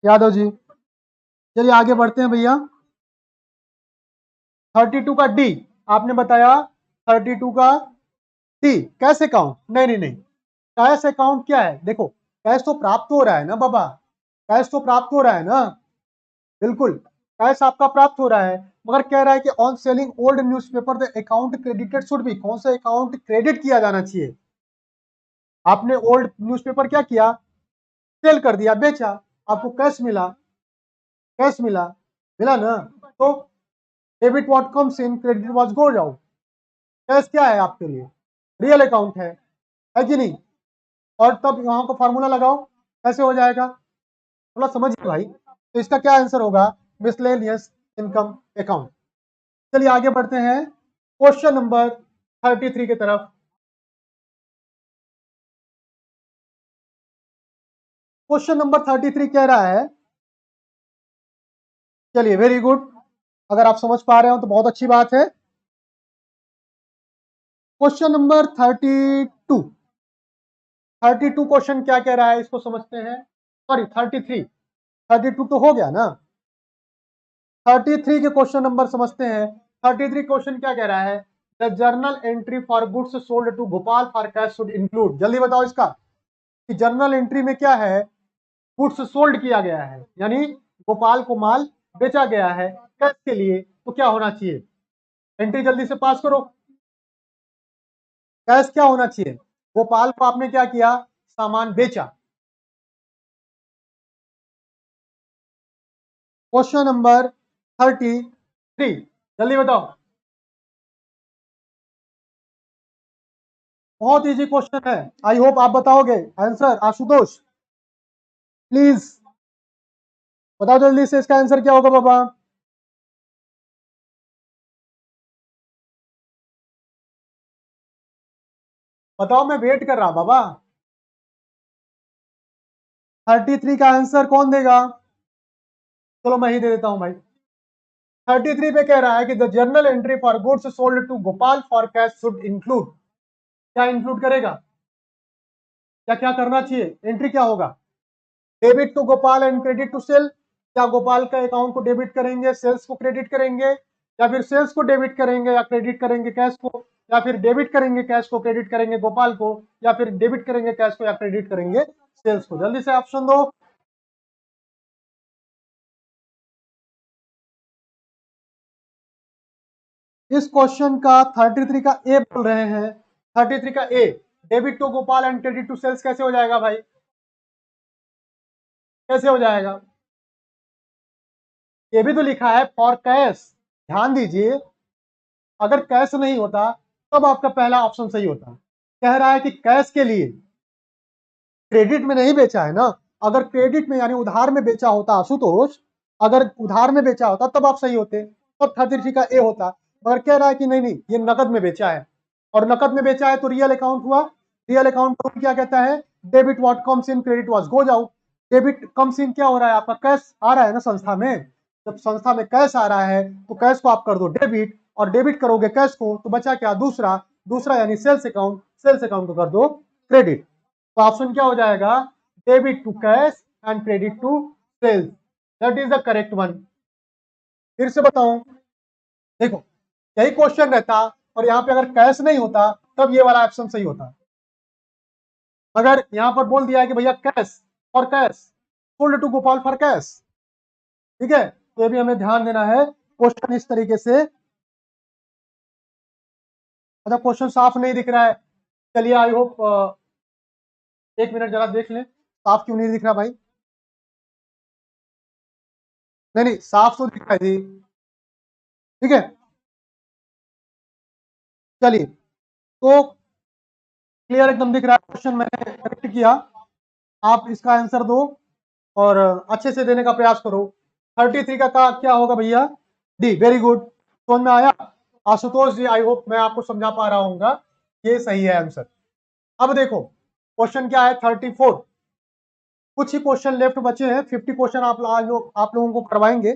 Yadav ji. चलिए आगे बढ़ते हैं भैया। 32 का डी आपने बताया, 32 का डी कैश अकाउंट, नहीं नहीं नहीं, कैश अकाउंट क्या है, देखो कैश तो प्राप्त हो रहा है ना बाबा, कैश तो प्राप्त हो रहा है ना, बिल्कुल कैश आपका प्राप्त हो रहा है। मगर कह रहा है कि on selling old newspaper the account credited should be, कौन सा अकाउंट क्रेडिट किया जाना चाहिए। आपने ओल्ड न्यूज़पेपर क्या किया, सेल कर दिया, बेचा, आपको कैश मिला, कैश मिला, मिला ना। तो debit what comes in, credit what goes out. Cash क्या है आपके लिए, रियल अकाउंट है कि नहीं। और तब यहाँ को फॉर्मूला लगाओ, कैसे हो जाएगा, थोड़ा समझिए भाई। तो इसका क्या आंसर होगा, मिसलेनियस इनकम अकाउंट। चलिए आगे बढ़ते हैं क्वेश्चन नंबर 33 की तरफ। क्वेश्चन नंबर 33 कह रहा है, चलिए वेरी गुड, अगर आप समझ पा रहे हो तो बहुत अच्छी बात है। क्वेश्चन नंबर 32, 32 क्वेश्चन क्या कह रहा है इसको समझते हैं। सॉरी 33, 32 तो हो गया ना। 33 के क्वेश्चन नंबर समझते हैं। 33 क्वेश्चन क्या कह रहा है, the journal entry for goods sold to Gopal for cash should include. जल्दी बताओ इसका कि जर्नल एंट्री में क्या है, गुड्स सोल्ड किया गया है यानी गोपाल को माल बेचा गया है कैश के लिए, तो क्या होना चाहिए, एंट्री जल्दी से पास करो। कैश क्या होना चाहिए, गोपाल को आपने क्या किया, सामान बेचा। क्वेश्चन नंबर 33, जल्दी बताओ। बहुत इजी क्वेश्चन है, आई होप आप बताओगे आंसर। आशुतोष प्लीज बताओ जल्दी से, इसका आंसर क्या होगा बाबा। बताओ, मैं वेट कर रहा बाबा। 33 का आंसर कौन देगा, चलो मैं ही दे देता हूं भाई। 33 पे कह रहा है कि the journal entry for goods sold to Gopal for cash should include. क्या इंक्लूड करेगा, क्या क्या करना चाहिए, एंट्री क्या होगा, debit to Gopal and credit to sale. क्या गोपाल का अकाउंट को डेबिट करेंगे, सेल्स को क्रेडिट करेंगे, या फिर सेल्स को डेबिट करेंगे या क्रेडिट करेंगे कैश को, या फिर डेबिट करेंगे कैश को क्रेडिट करेंगे गोपाल को, या फिर डेबिट करेंगे कैश को या क्रेडिट करेंगे सेल्स को। जल्दी से ऑप्शन दो। इस क्वेश्चन का 33 का ए बोल रहे हैं। 33 का A, debit to Gopal and credit to sales कैसे हो जाएगा भाई, कैसे हो जाएगा, ये भी तो लिखा है फॉर कैश। ध्यान दीजिए, अगर कैश नहीं होता तब आपका पहला ऑप्शन सही होता। कह रहा है कि कैश के लिए, क्रेडिट में नहीं बेचा है ना। अगर क्रेडिट में यानी उधार में बेचा होता आशुतोष, अगर उधार में बेचा होता तब आप सही होते, तब 33 का ए होता। मगर कह रहा है कि नहीं नहीं, ये नकद में बेचा है, और नकद में बेचा है तो रियल अकाउंट हुआ। रियल अकाउंट को क्या कहता है, debit what comes in credit what goes out. Debit comes in क्या हो रहा है, आपका कैश आ रहा है ना संस्था में। जब संस्था में कैश आ रहा है तो कैश को आप कर दो डेबिट, और डेबिट करोगे कैश को तो बचा क्या, दूसरा, दूसरा यानी सेल्स अकाउंट, सेल्स अकाउंट को कर दो क्रेडिट। तो ऑप्शन क्या हो जाएगा, debit to cash and credit to sales, that is the correct one. फिर से बताऊं, देखो यही क्वेश्चन रहता और यहाँ पे अगर कैश नहीं होता तब ये वाला ऑप्शन सही होता, मगर यहाँ पर बोल दिया है कि भैया cash, for cash, sold to Gopal for cash. ठीक है, तो ये भी हमें ध्यान देना है क्वेश्चन इस तरीके से। अच्छा क्वेश्चन साफ नहीं दिख रहा है, चलिए आई होप एक मिनट जरा देख लें, साफ क्यों नहीं दिख रहा भाई। नहीं नहीं, साफ तो दिख रहा है जी। ठीक है, चलिए तो क्लियर एकदम दिख रहा है, क्वेश्चन मैंने करेक्ट किया। आप इसका आंसर दो और अच्छे से देने का प्रयास करो। 33 का क्या होगा भैया, डी, वेरी गुड, समझ में आया। आशुतोष जी आई होप मैं आपको समझा पा रहा हूँ, ये सही है आंसर। अब देखो क्वेश्चन क्या है 34, कुछ ही क्वेश्चन लेफ्ट बचे हैं। 50 क्वेश्चन आप लोगों को करवाएंगे।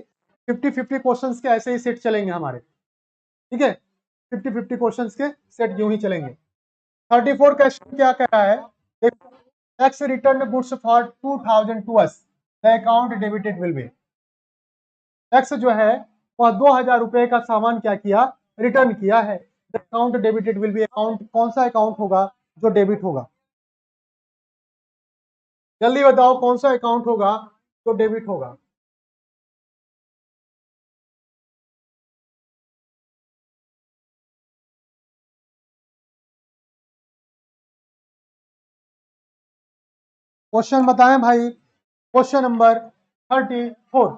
50-50 क्वेश्चन के ऐसे ही सेट चलेंगे हमारे, ठीक है, 50-50 क्वेश्चन के सेट यूं ही चलेंगे। 34 क्वेश्चन क्या कह रहा है, tax return goods for 2000 to us, the account debited will be. Tax जो है वह 2000 रुपए का सामान क्या किया, रिटर्न किया है। The account debited will B, account कौन सा अकाउंट होगा जो डेबिट होगा, जल्दी बताओ कौन सा अकाउंट होगा जो डेबिट होगा। क्वेश्चन बताएं भाई, क्वेश्चन नंबर 34।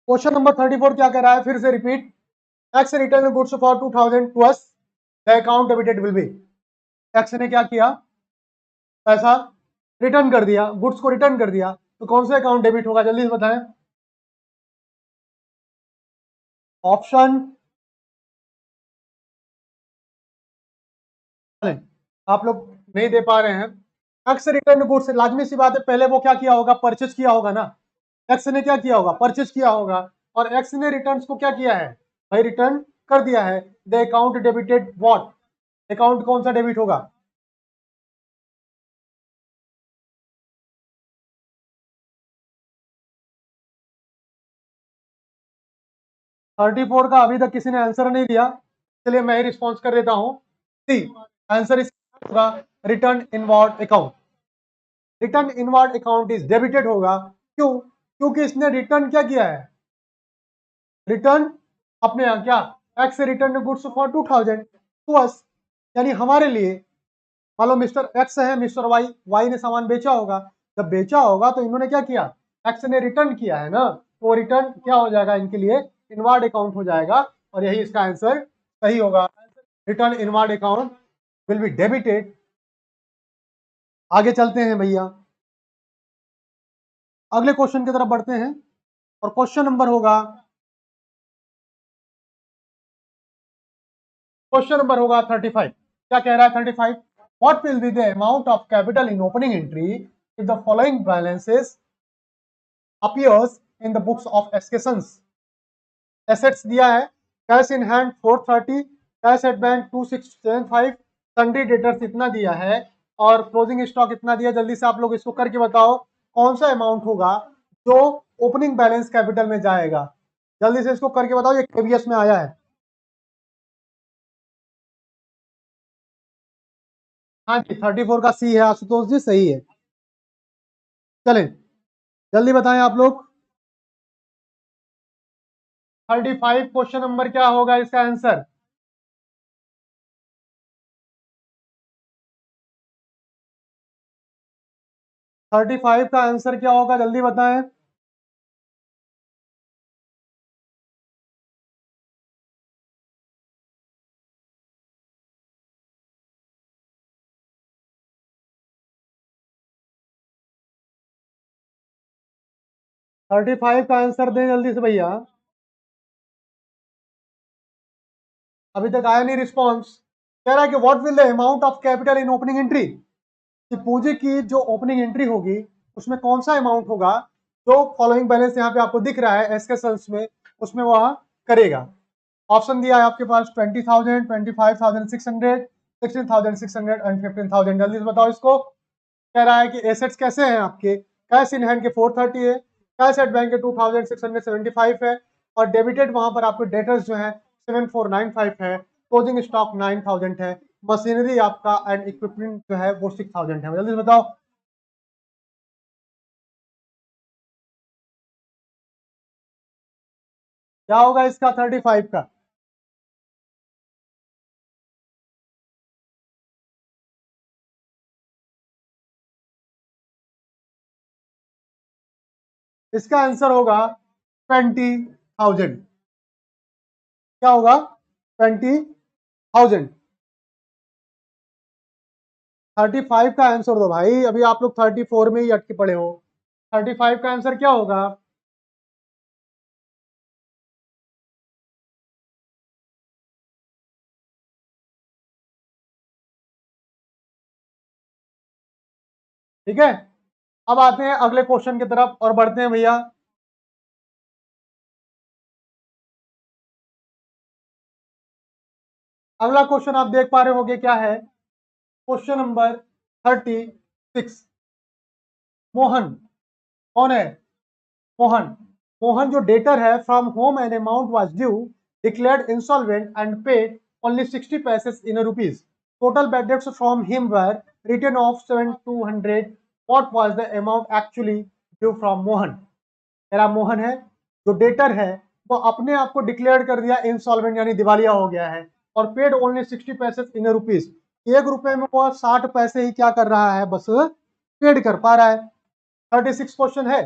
क्वेश्चन नंबर 34 क्या कह रहा है, फिर से repeat. Tax return goods for 2000 to us, the account debited will be. Tax ने क्या किया, पैसा रिटर्न कर दिया, गुड्स को रिटर्न कर दिया, तो कौन सा अकाउंट डेबिट होगा, जल्दी से बताएं। ऑप्शन आप लोग नहीं दे पा रहे हैं। टैक्स रिटर्न गुड्स, लाजमी सी बात है, पहले वो क्या किया होगा, परचेज किया होगा ना। टैक्स ने क्या किया होगा, परचेज किया होगा। और एक्स ने रिटर्न को क्या किया है भाई, रिटर्न कर दिया है। The account debited what, account कौन सा डेबिट होगा? 34 का अभी तक किसी ने आंसर नहीं दिया, चलिए मैं ही रिस्पॉन्स कर देता हूं। सी, आंसर इस होगा return inward account. Return inward account is debited होगा, क्यों? क्योंकि इसने रिटर्न क्या किया है, रिटर्न अपने यहाँ क्या, एक्स से return goods for 2000 to us, यानी हमारे लिए। मान लो मिस्टर एक्स है, मिस्टर वाई, वाई ने सामान बेचा होगा, जब बेचा होगा तो इन्होंने क्या किया, एक्स ने रिटर्न किया है ना, तो वो रिटर्न क्या हो जाएगा इनके लिए, इनवर्ड अकाउंट हो जाएगा, और यही इसका आंसर सही होगा। Return inward account will be debited. आगे चलते हैं भैया, अगले क्वेश्चन की तरफ बढ़ते हैं, और क्वेश्चन नंबर होगा, क्वेश्चन नंबर होगा 35। क्या कह रहा है 35? What will be the amount of capital in opening entry if the following balances appears in the books of एस्केशंस। एसेट्स दिया है, cash in hand 430, cash at bank 2675, sundry debtors इतना दिया है, और क्लोजिंग स्टॉक इतना दिया। जल्दी से आप लोग इसको करके बताओ कौन सा अमाउंट होगा जो ओपनिंग बैलेंस कैपिटल में जाएगा। जल्दी से इसको करके बताओ, ये केवीएस में आया है। हाँ जी, 34 का सी है आशुतोष जी, सही है। चलें, जल्दी बताएं आप लोग। 35 क्वेश्चन नंबर क्या होगा इसका आंसर? थर्टी फाइव का आंसर क्या होगा, जल्दी बताएं। 35 का आंसर दें जल्दी से भैया, अभी तक आया नहीं रिस्पॉन्स। कह रहा है कि what will the amount of capital in opening entry, कि पूंजी की जो ओपनिंग एंट्री होगी उसमें कौन सा अमाउंट होगा जो फॉलोइंग बैलेंस यहाँ पे आपको दिख रहा है एसके सेल्स में, उसमें वह करेगा। ऑप्शन दिया है आपके पास 20,000, 25,600, 16,600 एंड 15,000। जल्दी से बताओ इसको। कह रहा है कि एसेट्स कैसे हैं आपके, कैश इन हैंड के 430 है, कैश एट बैंक के 2,675 है, और डेबिटेड वहां पर आपके डेटर्स जो है 7,495 है, क्लोजिंग स्टॉक 9,000 है, मशीनरी आपका एंड इक्विपमेंट जो है वो 6,000 है। जल्दी से बताओ क्या होगा इसका 35 का। इसका आंसर होगा 20,000। क्या होगा? 20,000। 35 का आंसर दो भाई, अभी आप लोग 34 में ही अटके पड़े हो। 35 का आंसर क्या होगा? ठीक है, अब आते हैं अगले क्वेश्चन की तरफ और बढ़ते हैं भैया। अगला क्वेश्चन आप देख पा रहे होगे क्या है, क्वेश्चन नंबर 36। मोहन, कौन है? मोहन। मोहन जो डेटर है, from home an amount was due, declared insolvent and paid only 60 पैसे in rupees. Total bad debts from him were return of 7,200। What was the amount actually due from Mohan? मेरा मोहन है जो debtor है, वो अपने आप को डिक्लेयर कर दिया इंसॉल्वेंट यानी दिवालिया हो गया है, और पेड ओनली 60 पैसे इन रुपीज। 1 रुपए में वो 60 पैसे ही क्या कर रहा है, बस पेड कर पा रहा है। 36 क्वेश्चन है,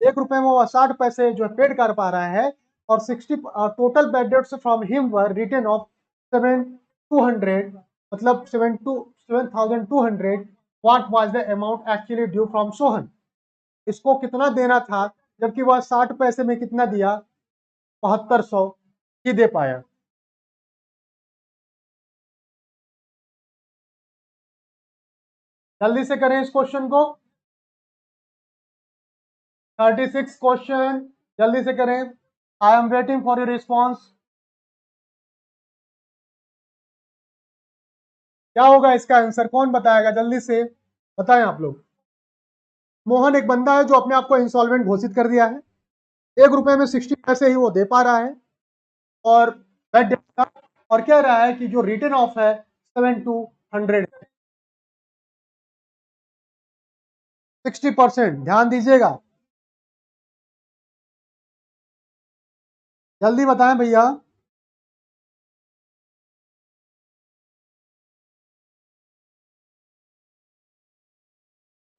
1 रुपए में वो 60 पैसे जो है पेड कर पा रहा है, और 60 total bad debts from him were return of 7,200, मतलब 7,200। What was the amount actually due from Sohan? इसको कितना देना था, जबकि वह 60 पैसे में कितना दिया, 7,200 ही दे पाया। जल्दी से करें इस क्वेश्चन को। 36 क्वेश्चन, जल्दी से करें। I am waiting for your response. क्या होगा इसका आंसर, कौन बताएगा, जल्दी से बताएं आप लोग। मोहन एक बंदा है जो अपने आप को इंसॉल्वेंट घोषित कर दिया है, 1 रुपए में 60 पैसे ही वो दे पा रहा है, और बैड डेट का, और कह रहा है कि जो रिटर्न ऑफ है 7 to 100 60%। ध्यान दीजिएगा, जल्दी बताएं भैया।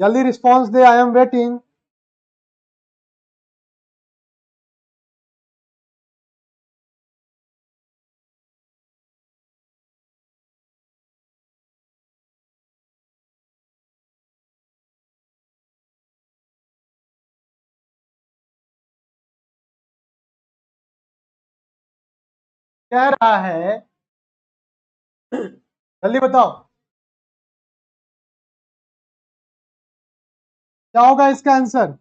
जल्दी response they, I am waiting. कह रहा है, जल्दी बताओ क्या होगा इसका आंसर।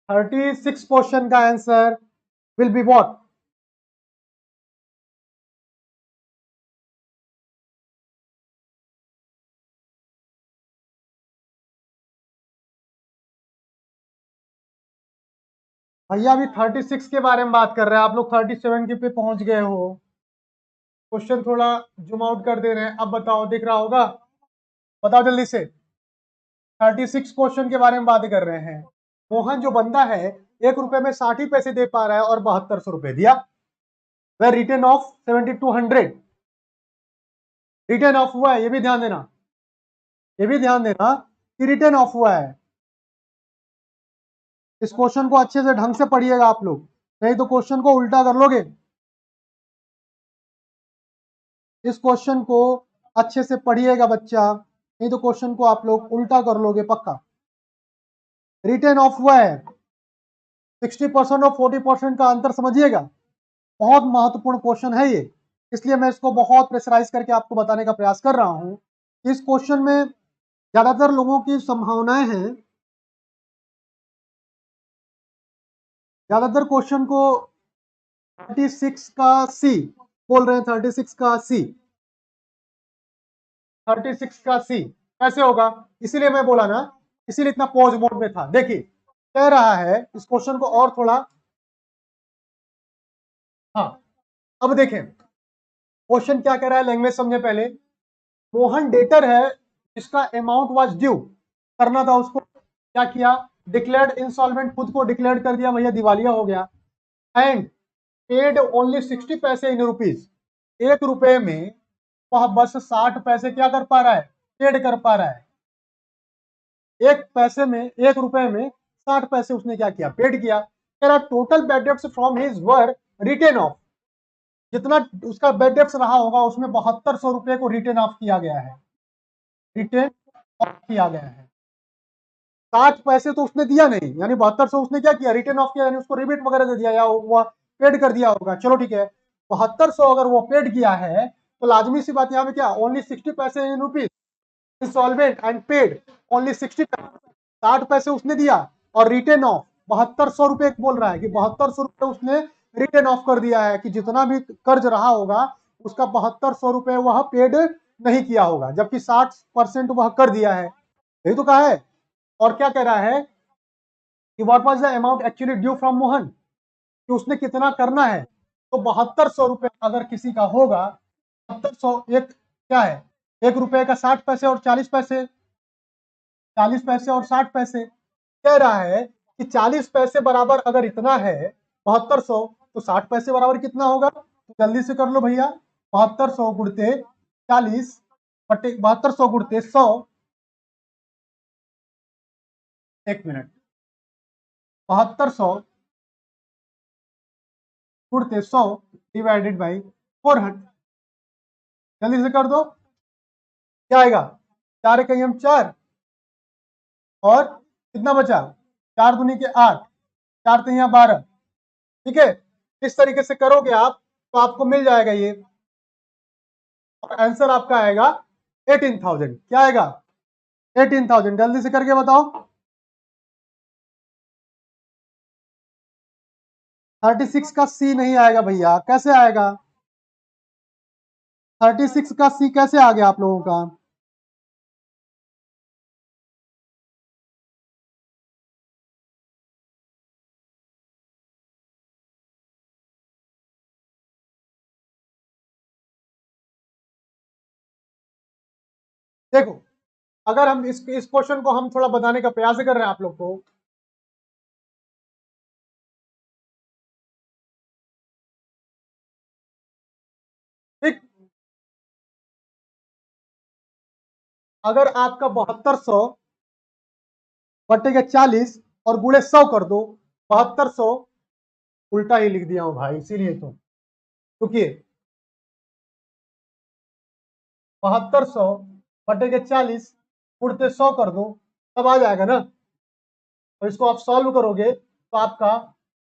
36 क्वेश्चन का आंसर विल बी व्हाट। भैया अभी 36 के बारे में बात कर रहे हैं, आप लोग 37 के पे पहुंच गए हो। क्वेश्चन थोड़ा जूम आउट कर दे रहे हैं, अब बताओ, दिख रहा होगा, बताओ जल्दी से। 36 क्वेश्चन के बारे में बात कर रहे हैं। मोहन जो बंदा है 1 रुपए में 60 ही पैसे दे पा रहा है और 7200 रुपए दिया। वह return of 70 to 100 return of हुआ है, ये भी ध्यान देना, ये भी ध्यान देना कि रिटर्न ऑफ हुआ है। इस क्वेश्चन को अच्छे से ढंग से पढ़िएगा आप लोग, नहीं तो क्वेश्चन को उल्टा कर लोगे। इस क्वेश्चन को अच्छे से पढ़िएगा बच्चा, नहीं तो क्वेश्चन को आप लोग उल्टा कर लोगे पक्का। रिटर्न ऑफ हुआ है, 60% और 40% का अंतर समझिएगा, बहुत महत्वपूर्ण क्वेश्चन है ये, इसलिए मैं इसको बहुत प्रेशराइज करके आपको बताने का प्रयास कर रहा हूं। इस क्वेश्चन में ज्यादातर लोगों की संभावनाएं हैं, ज्यादातर क्वेश्चन को 36 का सी बोल रहे हैं, 36 का सी, 36 का सी कैसे होगा, इसीलिए मैं बोला ना, इसीलिए इतना पॉज मोड में था। देखिए कह रहा है, इस क्वेश्चन को और थोड़ा, हाँ अब देखें क्वेश्चन क्या कह रहा है, लैंग्वेज समझे पहले। मोहन डेटर है जिसका अमाउंट वाज ड्यू करना था, उसको क्या किया, डिक्लेयर्ड इंसॉल्वेंट, खुद को डिक्लेयर कर दिया, भैया दिवालिया हो गया, एंड पेड ओनली 60 पैसे इन रुपीज, 1 रुपए में वह बस 60 पैसे क्या कर पा रहा है, पेड कर पा रहा है। 1 रुपए में 60 पैसे उसने क्या किया, पेड किया। कह रहा total bad debts from his were written off, जितना उसका बैड डेब्ट्स रहा होगा उसमें 7200 रुपए को रिटेन ऑफ किया गया है, रिटेन ऑफ किया गया है। 60 पैसे तो उसने दिया नहीं, यानी 7200 उसने क्या किया, रिटर्न ऑफ किया, यानी उसको रिबेट वगैरह दे दिया या वो पेड कर दिया होगा। चलो ठीक है, 7200 अगर वो पेड किया है तो लाजमी सी बात यहाँ पे क्या, ओनली 60 पैसे in rupees installment and paid only 60, 60 पैसे उसने दिया और रिटर्न ऑफ 7200 रुपए बोल रहा है कि 7200 रुपए उसने रिटर्न ऑफ कर दिया है, कि जितना भी कर्ज रहा होगा उसका 7200 रुपए वह पेड नहीं किया होगा, जबकि 60% वह कर दिया है, यही तो कहा है। और क्या कह रहा है कि what was the amount actually due from Mohan, कि उसने कितना करना है। तो 7200 रुपए अगर किसी का होगा, 7200 एक क्या है, 1 रुपए का 60 पैसे और 40 पैसे, 40 पैसे और 60 पैसे। कह रहा है कि 40 पैसे बराबर अगर इतना है 7200, तो 60 पैसे बराबर कितना होगा, तो जल्दी से कर लो भैया, 7200 गुणते 40 बटे 7200 गुणते 100, एक मिनट, 7200 गुणते 100 डिवाइडेड बाई 400, जल्दी से कर दो, क्या आएगा, 4 एकम 4 और कितना बचा, 4 दूनी के 8, 4 तिया 12, ठीक है। इस तरीके से करोगे आप तो आपको मिल जाएगा ये, और आंसर आपका आएगा 18,000। क्या आएगा, 18,000, जल्दी से करके बताओ। 36 का सी नहीं आएगा भैया, कैसे आएगा? 36 का सी कैसे आ गया आप लोगों का? देखो, अगर हम इस क्वेश्चन को हम थोड़ा बताने का प्रयास कर रहे हैं आप लोग को, ठीक, अगर आपका 7200 बटे के 40 और गुणे 100 कर दो, 7200 उल्टा ही लिख दिया हूं भाई, इसीलिए तो, क्योंकि 7200 बटे के 40 उड़ते 100 कर दो, तब आ जाएगा ना। और इसको आप सॉल्व करोगे तो आपका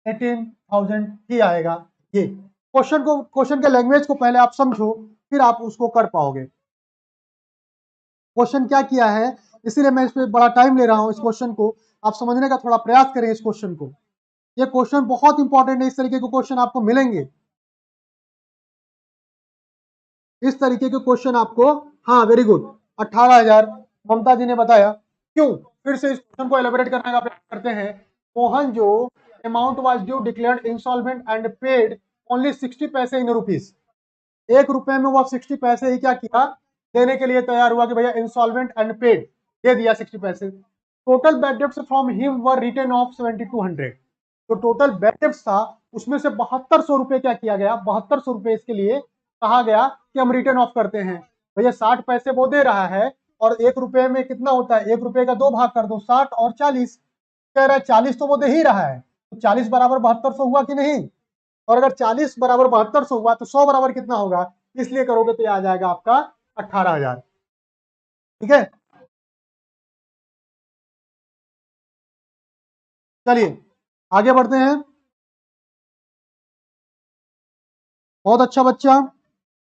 18,000 ही आएगा। ये क्वेश्चन के लैंग्वेज को पहले आप समझो, फिर आप उसको कर पाओगे। क्वेश्चन क्या किया है, इसीलिए मैं इस पर बड़ा टाइम ले रहा हूं। इस क्वेश्चन को आप समझने का थोड़ा प्रयास करें। इस क्वेश्चन को, ये क्वेश्चन बहुत इंपॉर्टेंट है। इस तरीके के क्वेश्चन आपको मिलेंगे, इस तरीके के क्वेश्चन आपको। हाँ, वेरी गुड, 18,000 ममता जी ने बताया। क्यों? फिर से इस क्वेश्चन को एलिबरेट करने का प्रयास करते हैं। मोहन जो amount was due declared installment and paid only 60 पैसे इन रुपीज। 1 रुपए में वो 60 पैसे ही क्या किया, देने के लिए तैयार हुआ कि भैया इंस्टॉलमेंट एंड पेड, दे दिया 60 पैसे। Total bad debts from him were return of 7200। तो टोटल बैड डेब्ट्स था, उसमें से 7200 रुपए क्या किया गया, 7200 रुपए इसके लिए कहा गया कि हम रिटर्न ऑफ करते हैं। भैया 60 पैसे वो दे रहा है, और 1 रुपए में कितना होता है, 1 रुपए का 2 भाग कर दो, 60 और 40, कह रहा है 40 तो वो दे ही रहा है, तो 40 बराबर 7200 हुआ कि नहीं? और अगर 40 बराबर 7200 हुआ तो 100 बराबर कितना होगा, इसलिए करोगे तो ये आ जाएगा आपका 18,000। ठीक है, चलिए आगे बढ़ते हैं। बहुत अच्छा बच्चा,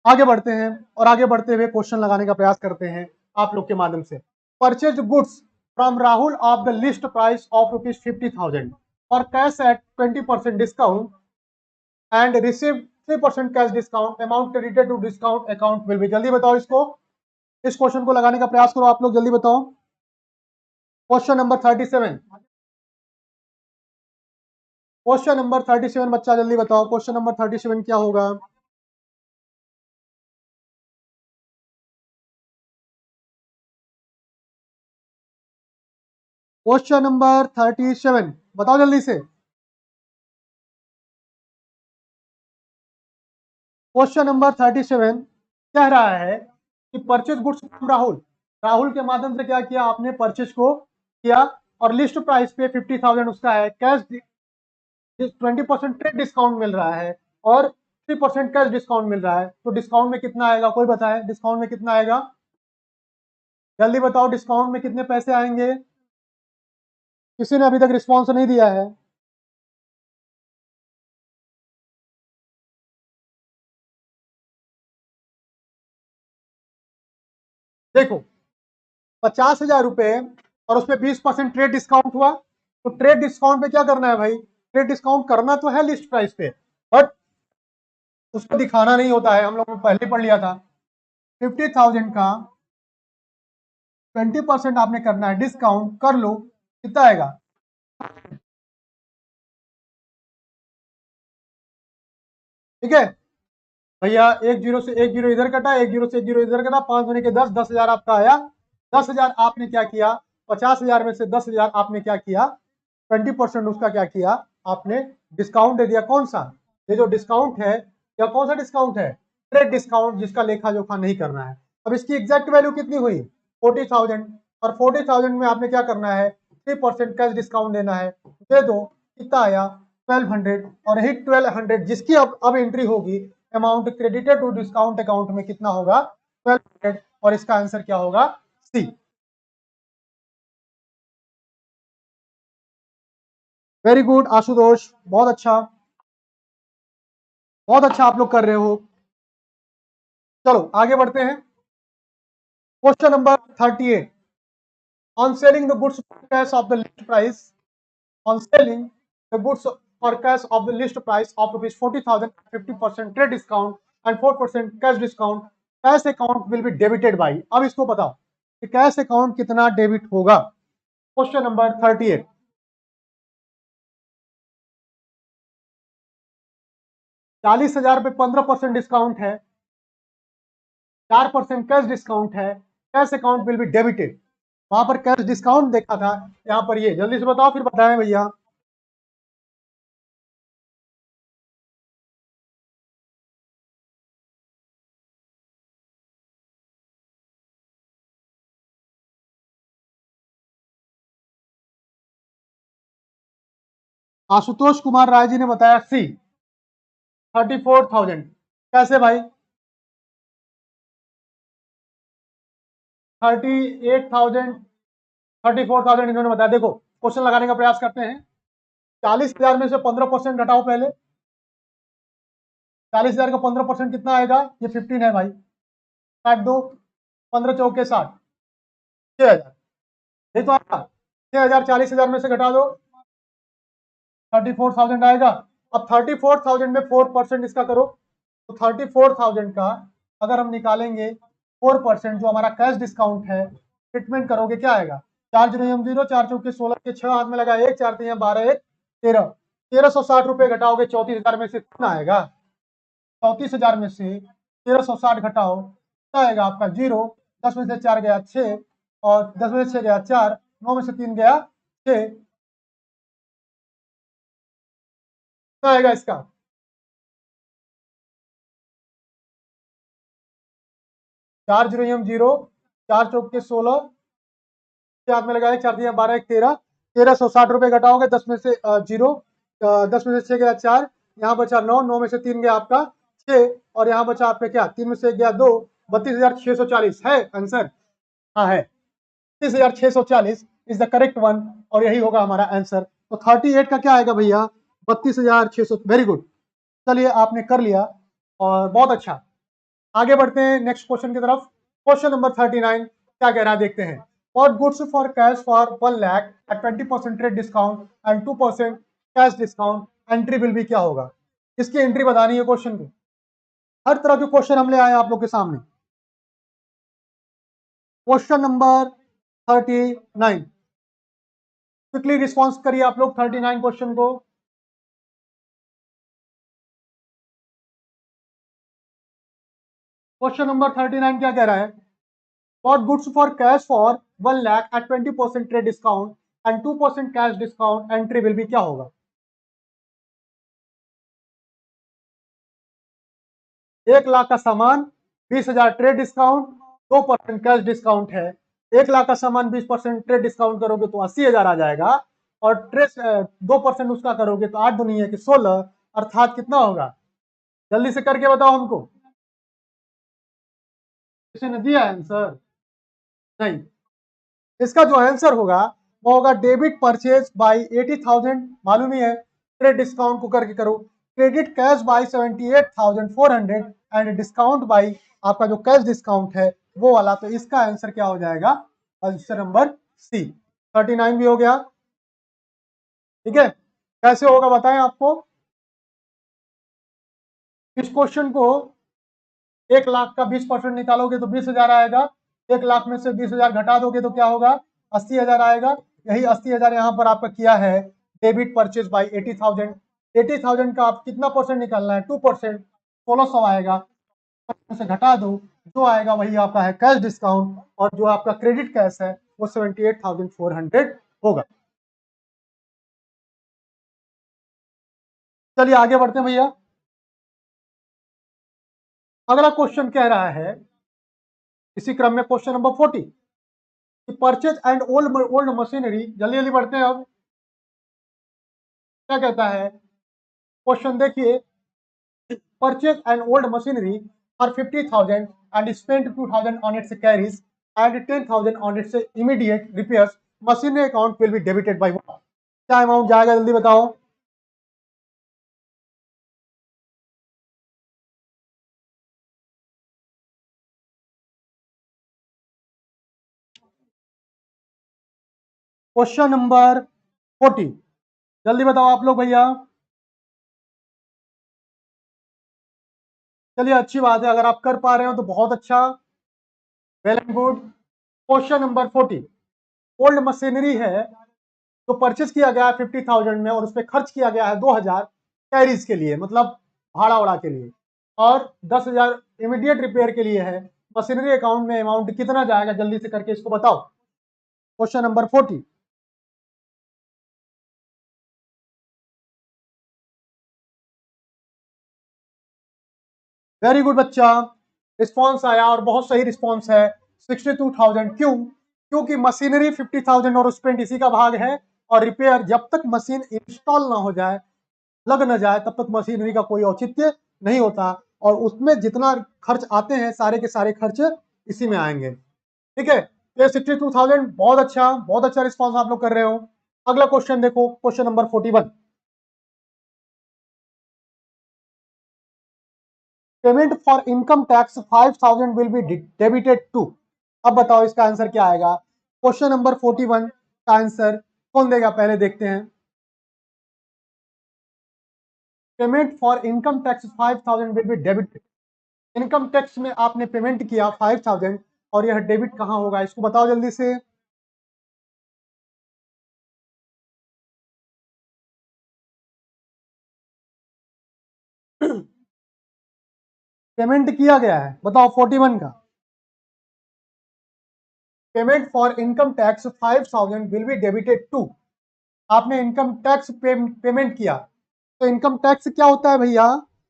आगे बढ़ते हैं, और आगे बढ़ते हुए क्वेश्चन लगाने का प्रयास करते हैं आप लोग के माध्यम से। Purchase goods from Rahul of the list price of ₹50,000 और cash at 20% discount and receive 3% cash discount, amount credited to discount account will be. जल्दी बताओ इसको, इस क्वेश्चन को लगाने का प्रयास करो आप लोग, जल्दी बताओ। क्वेश्चन नंबर 37, क्वेश्चन नंबर 37 बच्चा जल्दी बताओ, क्वेश्चन नंबर 37 क्या होगा? क्वेश्चन नंबर 37 बताओ जल्दी से। क्वेश्चन नंबर 37 कह रहा है कि purchase goods from Rahul, Rahul के माध्यम से क्या किया आपने, परचेज को किया, और लिस्ट प्राइस पे 50,000 उसका है, कैश 20% ट्रेड डिस्काउंट मिल रहा है, और 3% कैश डिस्काउंट मिल रहा है। तो डिस्काउंट में कितना आएगा, कोई बताए डिस्काउंट में कितना आएगा? जल्दी बताओ, डिस्काउंट में कितने पैसे आएंगे? किसी ने अभी तक रिस्पॉन्स नहीं दिया है। देखो, 50,000 रुपए और उसमें 20% ट्रेड डिस्काउंट हुआ, तो ट्रेड डिस्काउंट पे क्या करना है भाई, ट्रेड डिस्काउंट करना तो है लिस्ट प्राइस पे, बट उसको दिखाना नहीं होता है। हम लोग ने पहले पढ़ लिया था, 50,000 का 20% आपने करना है, डिस्काउंट कर लो, कितना आएगा? ठीक है भैया, एक जीरो से एक जीरो इधर कटा, एक जीरो से एक जीरो इधर कटा, 5 होने के 10, 10,000 आपका आया। 10,000 आपने क्या किया, 50,000 में से 10,000 आपने क्या किया, 20% उसका क्या किया आपने, डिस्काउंट दे दिया। कौन सा, ये जो डिस्काउंट है, या कौन सा डिस्काउंट है, ट्रेड डिस्काउंट, जिसका लेखा जोखा नहीं करना है। अब इसकी एग्जैक्ट वैल्यू कितनी हुई, 40,000, और 40,000 में आपने क्या करना है, 3% कैश डिस्काउंट देना है, दे दो, कितना आया, 1200, और यही 1200 जिसकी अब एंट्री होगी, amount credited to discount account में कितना होगा, 1200, और इसका आंसर क्या होगा, सी। वेरी गुड आशुतोष, बहुत अच्छा, बहुत अच्छा आप लोग कर रहे हो। चलो आगे बढ़ते हैं। Question number 38, on selling the goods cash of the list price, on selling the goods for cash of the list price of rupees 40,000 at 50% trade discount and 4% cash discount, cash account will be debited by। अब इसको बताओ कि cash account कितना debit होगा। Question number 38। 40,000 पे 15% discount है, 4% cash discount है, cash account will be debited. वहां पर कैश डिस्काउंट देखा था, यहाँ पर ये जल्दी से बताओ फिर बताएं भैया। आशुतोष कुमार राय जी ने बताया सी 34,000। कैसे भाई? 38,000 34,000 इन्होंने बताया। देखो क्वेश्चन लगाने का प्रयास करते हैं। 40,000 में से 15% घटाओ पहले। 40,000 का 15% कितना आएगा? ये 15 है भाई, काट दो। 15 चौके 60, 6,000। ये तो आएगा 6,000। 40,000 में से घटा दो, 34,000 आएगा। अब 34,000 में 4% इसका करो, तो 34,000 का अगर हम निकालेंगे 4%, जो हमारा कैश डिस्काउंट है, ट्रीटमेंट करोगे क्या आएगा? 4 जीरो हम 0, 4 चौके 16 के 6 हाथ में लगा 1, 4 3 12 1 13। 1360 रुपए घटाओगे 34,000 में से कितना आएगा? 34,000 में से 1360 घटाओ, कितना आएगा आपका? 0। 10 में से 4 गया 6, और 10 में से 6 गया 4, 9 में से 3 गया 6, कितना आएगा इसका? 4 जीरो हम 0, 4 चौक के 16, हाथ में लगाए 4 दिया 12 1 13। 1360 रुपए घटाओगे 10 में से 0, 10 में से 6 गया 4, यहाँ बचा 9, 9 में से 3 गया आपका 6, और यहाँ बचा आपका क्या? 3 में से 1 गया 2, 32,640 है आंसर। हाँ है, 32,640 इज द करेक्ट वन, और यही होगा हमारा आंसर। तो 38 का क्या आएगा भैया? 32,600। वेरी गुड, चलिए आपने कर लिया और बहुत अच्छा। आगे बढ़ते हैं नेक्स्ट क्वेश्चन की तरफ। क्वेश्चन नंबर 39 क्या कह रहा है देखते हैं। What goods for cash for 1 lakh at 20% trade discount and 2% cash discount, entry bill भी क्या होगा? इसकी एंट्री बतानी है क्वेश्चन को। हर तरह के क्वेश्चन हम ले आए आप लोग के सामने। क्वेश्चन नंबर 39, क्विकली रिस्पॉन्स करिए आप लोग 39 क्वेश्चन को। क्वेश्चन नंबर 39 क्या कह रहा है? What goods for cash for 1 lakh at 20% trade discount and 2% cash discount, entry bill भी क्या होगा? 1 लाख का सामान, 20,000 ट्रेड डिस्काउंट, 2% कैश डिस्काउंट है। 1 लाख का सामान 20% ट्रेड डिस्काउंट करोगे तो 80,000 आ जाएगा, और ट्रेड 2% उसका करोगे तो 8 दुनी है कि 16, अर्थात कितना होगा? जल्दी से करके बताओ हमको। किसी ने दिया आंसर? नहीं, इसका जो आंसर होगा वो होगा डेबिट परचेज बाई 80,000, मालूम ही है, ट्रेड डिस्काउंट को करके करो। Credit cash by 78,400 and discount by आपका जो कैश डिस्काउंट है वो वाला। तो इसका आंसर क्या हो जाएगा? आंसर नंबर सी 39 भी हो गया। ठीक है, कैसे होगा बताएं आपको। इस क्वेश्चन को 1 लाख का 20% निकालोगे तो 20,000 आएगा। 1 लाख में से 20,000 घटा दोगे तो क्या होगा? 80,000 आएगा। यही 80,000 यहाँ पर आपका किया है डेबिट परचेज बाई 80,000। 80,000 का आप कितना परसेंट निकालना है? 2%, 1600 आएगा। से घटा दो, जो आएगा वही आपका है कैश डिस्काउंट, और जो आपका क्रेडिट कैश है वो 78,400 होगा। चलिए आगे बढ़ते हैं भैया। अगला क्वेश्चन कह रहा है इसी क्रम में, question number 40, purchase and old machinery. जल्दी जल्दी बढ़ते हैं। अब क्या कहता है क्वेश्चन देखिए। Purchase and old machinery for 50,000 and spend 2,000 on it's carries and 10,000 on it's immediate repairs, machinery account will be debited by what? क्या अमाउंट जाएगा जल्दी बताओ। क्वेश्चन नंबर 40, जल्दी बताओ आप लोग भैया। चलिए अच्छी बात है, अगर आप कर पा रहे हो तो बहुत अच्छा, well and good. Question number 40, old machinery है तो परचेज किया गया है 50,000 में और उस पर खर्च किया गया है 2,000 कैरीज के लिए, मतलब भाड़ा उड़ा के लिए, और 10,000 इमीडिएट रिपेयर के लिए है। मशीनरी अकाउंट में अमाउंट कितना जाएगा, जल्दी से करके इसको बताओ। Question number 40। वेरी गुड बच्चा, रिस्पॉन्स आया और बहुत सही रिस्पॉन्स है, 62,000। क्यों? क्योंकि मशीनरी 50,000 और स्पेंट इसी का भाग है, और रिपेयर जब तक मशीन इंस्टॉल ना हो जाए, लग न जाए, तब तक मशीनरी का कोई औचित्य नहीं होता, और उसमें जितना खर्च आते हैं सारे के सारे खर्च इसी में आएंगे। ठीक है, तो 62,000 बहुत अच्छा रिस्पॉन्स आप लोग कर रहे हो। अगला क्वेश्चन देखो, question number 41। Payment for income tax 5,000 will be debited to. अब बताओ इसका आंसर क्या आएगा। क्वेश्चन नंबर 41 का आंसर कौन देगा, पहले देखते हैं। Payment for income tax 5,000 will be debited. Income tax में आपने पेमेंट किया 5,000 और यह डेबिट कहां होगा, इसको बताओ जल्दी से। पेमेंट किया गया है, बताओ 41 का। Payment for income tax 5,000 will be debited to. आपने इनकम टैक्स पेमेंट किया, तो इनकम टैक्स क्या होता है भैया?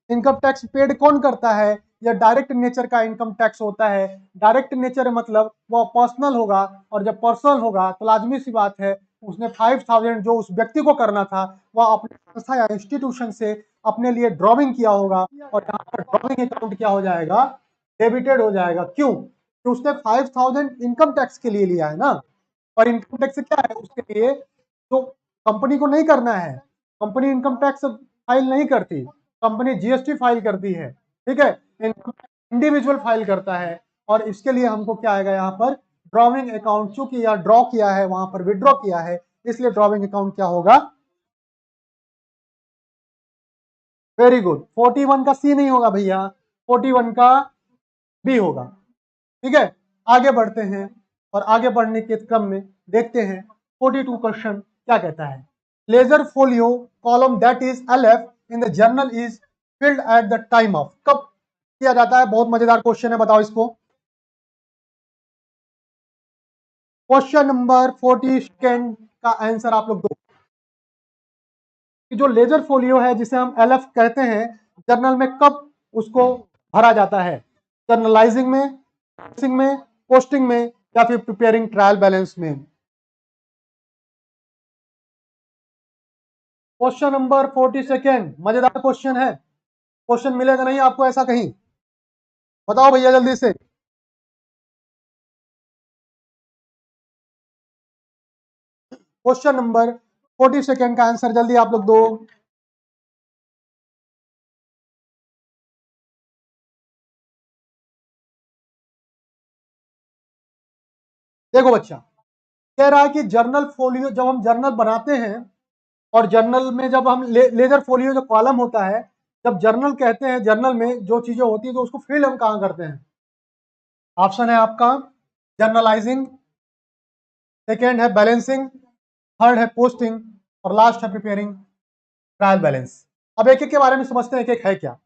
इनकम टैक्स पेड कौन करता है? या डायरेक्ट नेचर का इनकम टैक्स होता है। डायरेक्ट नेचर मतलब वो पर्सनल होगा, और जब पर्सनल होगा तो लाजमी सी बात है उसने 5,000 जो उस व्यक्ति को करना था वह अपने संस्था या इंस्टीट्यूशन से अपने लिए ड्रॉविंग किया होगा, और यहाँ पर ड्रॉविंग अकाउंट क्या हो जाएगा, डेबिटेड हो जाएगा। क्यों? कि उसने 5,000 इनकम टैक्स के लिए लिया है ना, और इनकम टैक्स क्या है उसके लिए, तो कंपनी को नहीं करना है, कंपनी इनकम टैक्स फाइल नहीं करती, कंपनी जीएसटी फाइल करती है। ठीक है, इंडिविजुअल फाइल करता है, और इसके लिए हमको क्या आएगा यहाँ पर, ड्रॉविंग अकाउंट। चूंकि यहाँ ड्रॉ किया है, वहां पर विड्रॉ किया है, इसलिए ड्रॉविंग अकाउंट क्या होगा। वेरी गुड, 41 का सी नहीं होगा भैया, 41 का बी होगा। ठीक है, आगे बढ़ते हैं, और आगे बढ़ने के क्रम में देखते हैं 42 क्वेश्चन क्या कहता है। Ledger folio column that is LF in the journal is filled at the time of. कब किया जाता है? बहुत मजेदार क्वेश्चन है, बताओ इसको। क्वेश्चन नंबर 42 का आंसर आप लोग दो, कि जो लेजर फोलियो है जिसे हम एलएफ कहते हैं, जर्नल में कब उसको भरा जाता है? जर्नलाइजिंग में, में, पोस्टिंग में, या फिर प्रिपेयरिंग ट्रायल बैलेंस में। क्वेश्चन नंबर 42 मजेदार क्वेश्चन है, क्वेश्चन मिलेगा नहीं आपको ऐसा कहीं, बताओ भैया जल्दी से। क्वेश्चन नंबर 42 का आंसर जल्दी आप लोग दो। देखो बच्चा, कह रहा है कि जर्नल फोलियो, जब हम जर्नल बनाते हैं, और जर्नल में जब हम लेजर फोलियो जो कॉलम होता है, जब जर्नल कहते हैं, जर्नल में जो चीजें होती है तो उसको फील्ड हम कहाँ करते हैं? ऑप्शन है आपका जर्नलाइजिंग, सेकेंड है बैलेंसिंग, थर्ड है पोस्टिंग, और लास्ट है प्रिपेयरिंग ट्रायल बैलेंस। अब एक एक के बारे में समझते हैं, एक एक है क्या।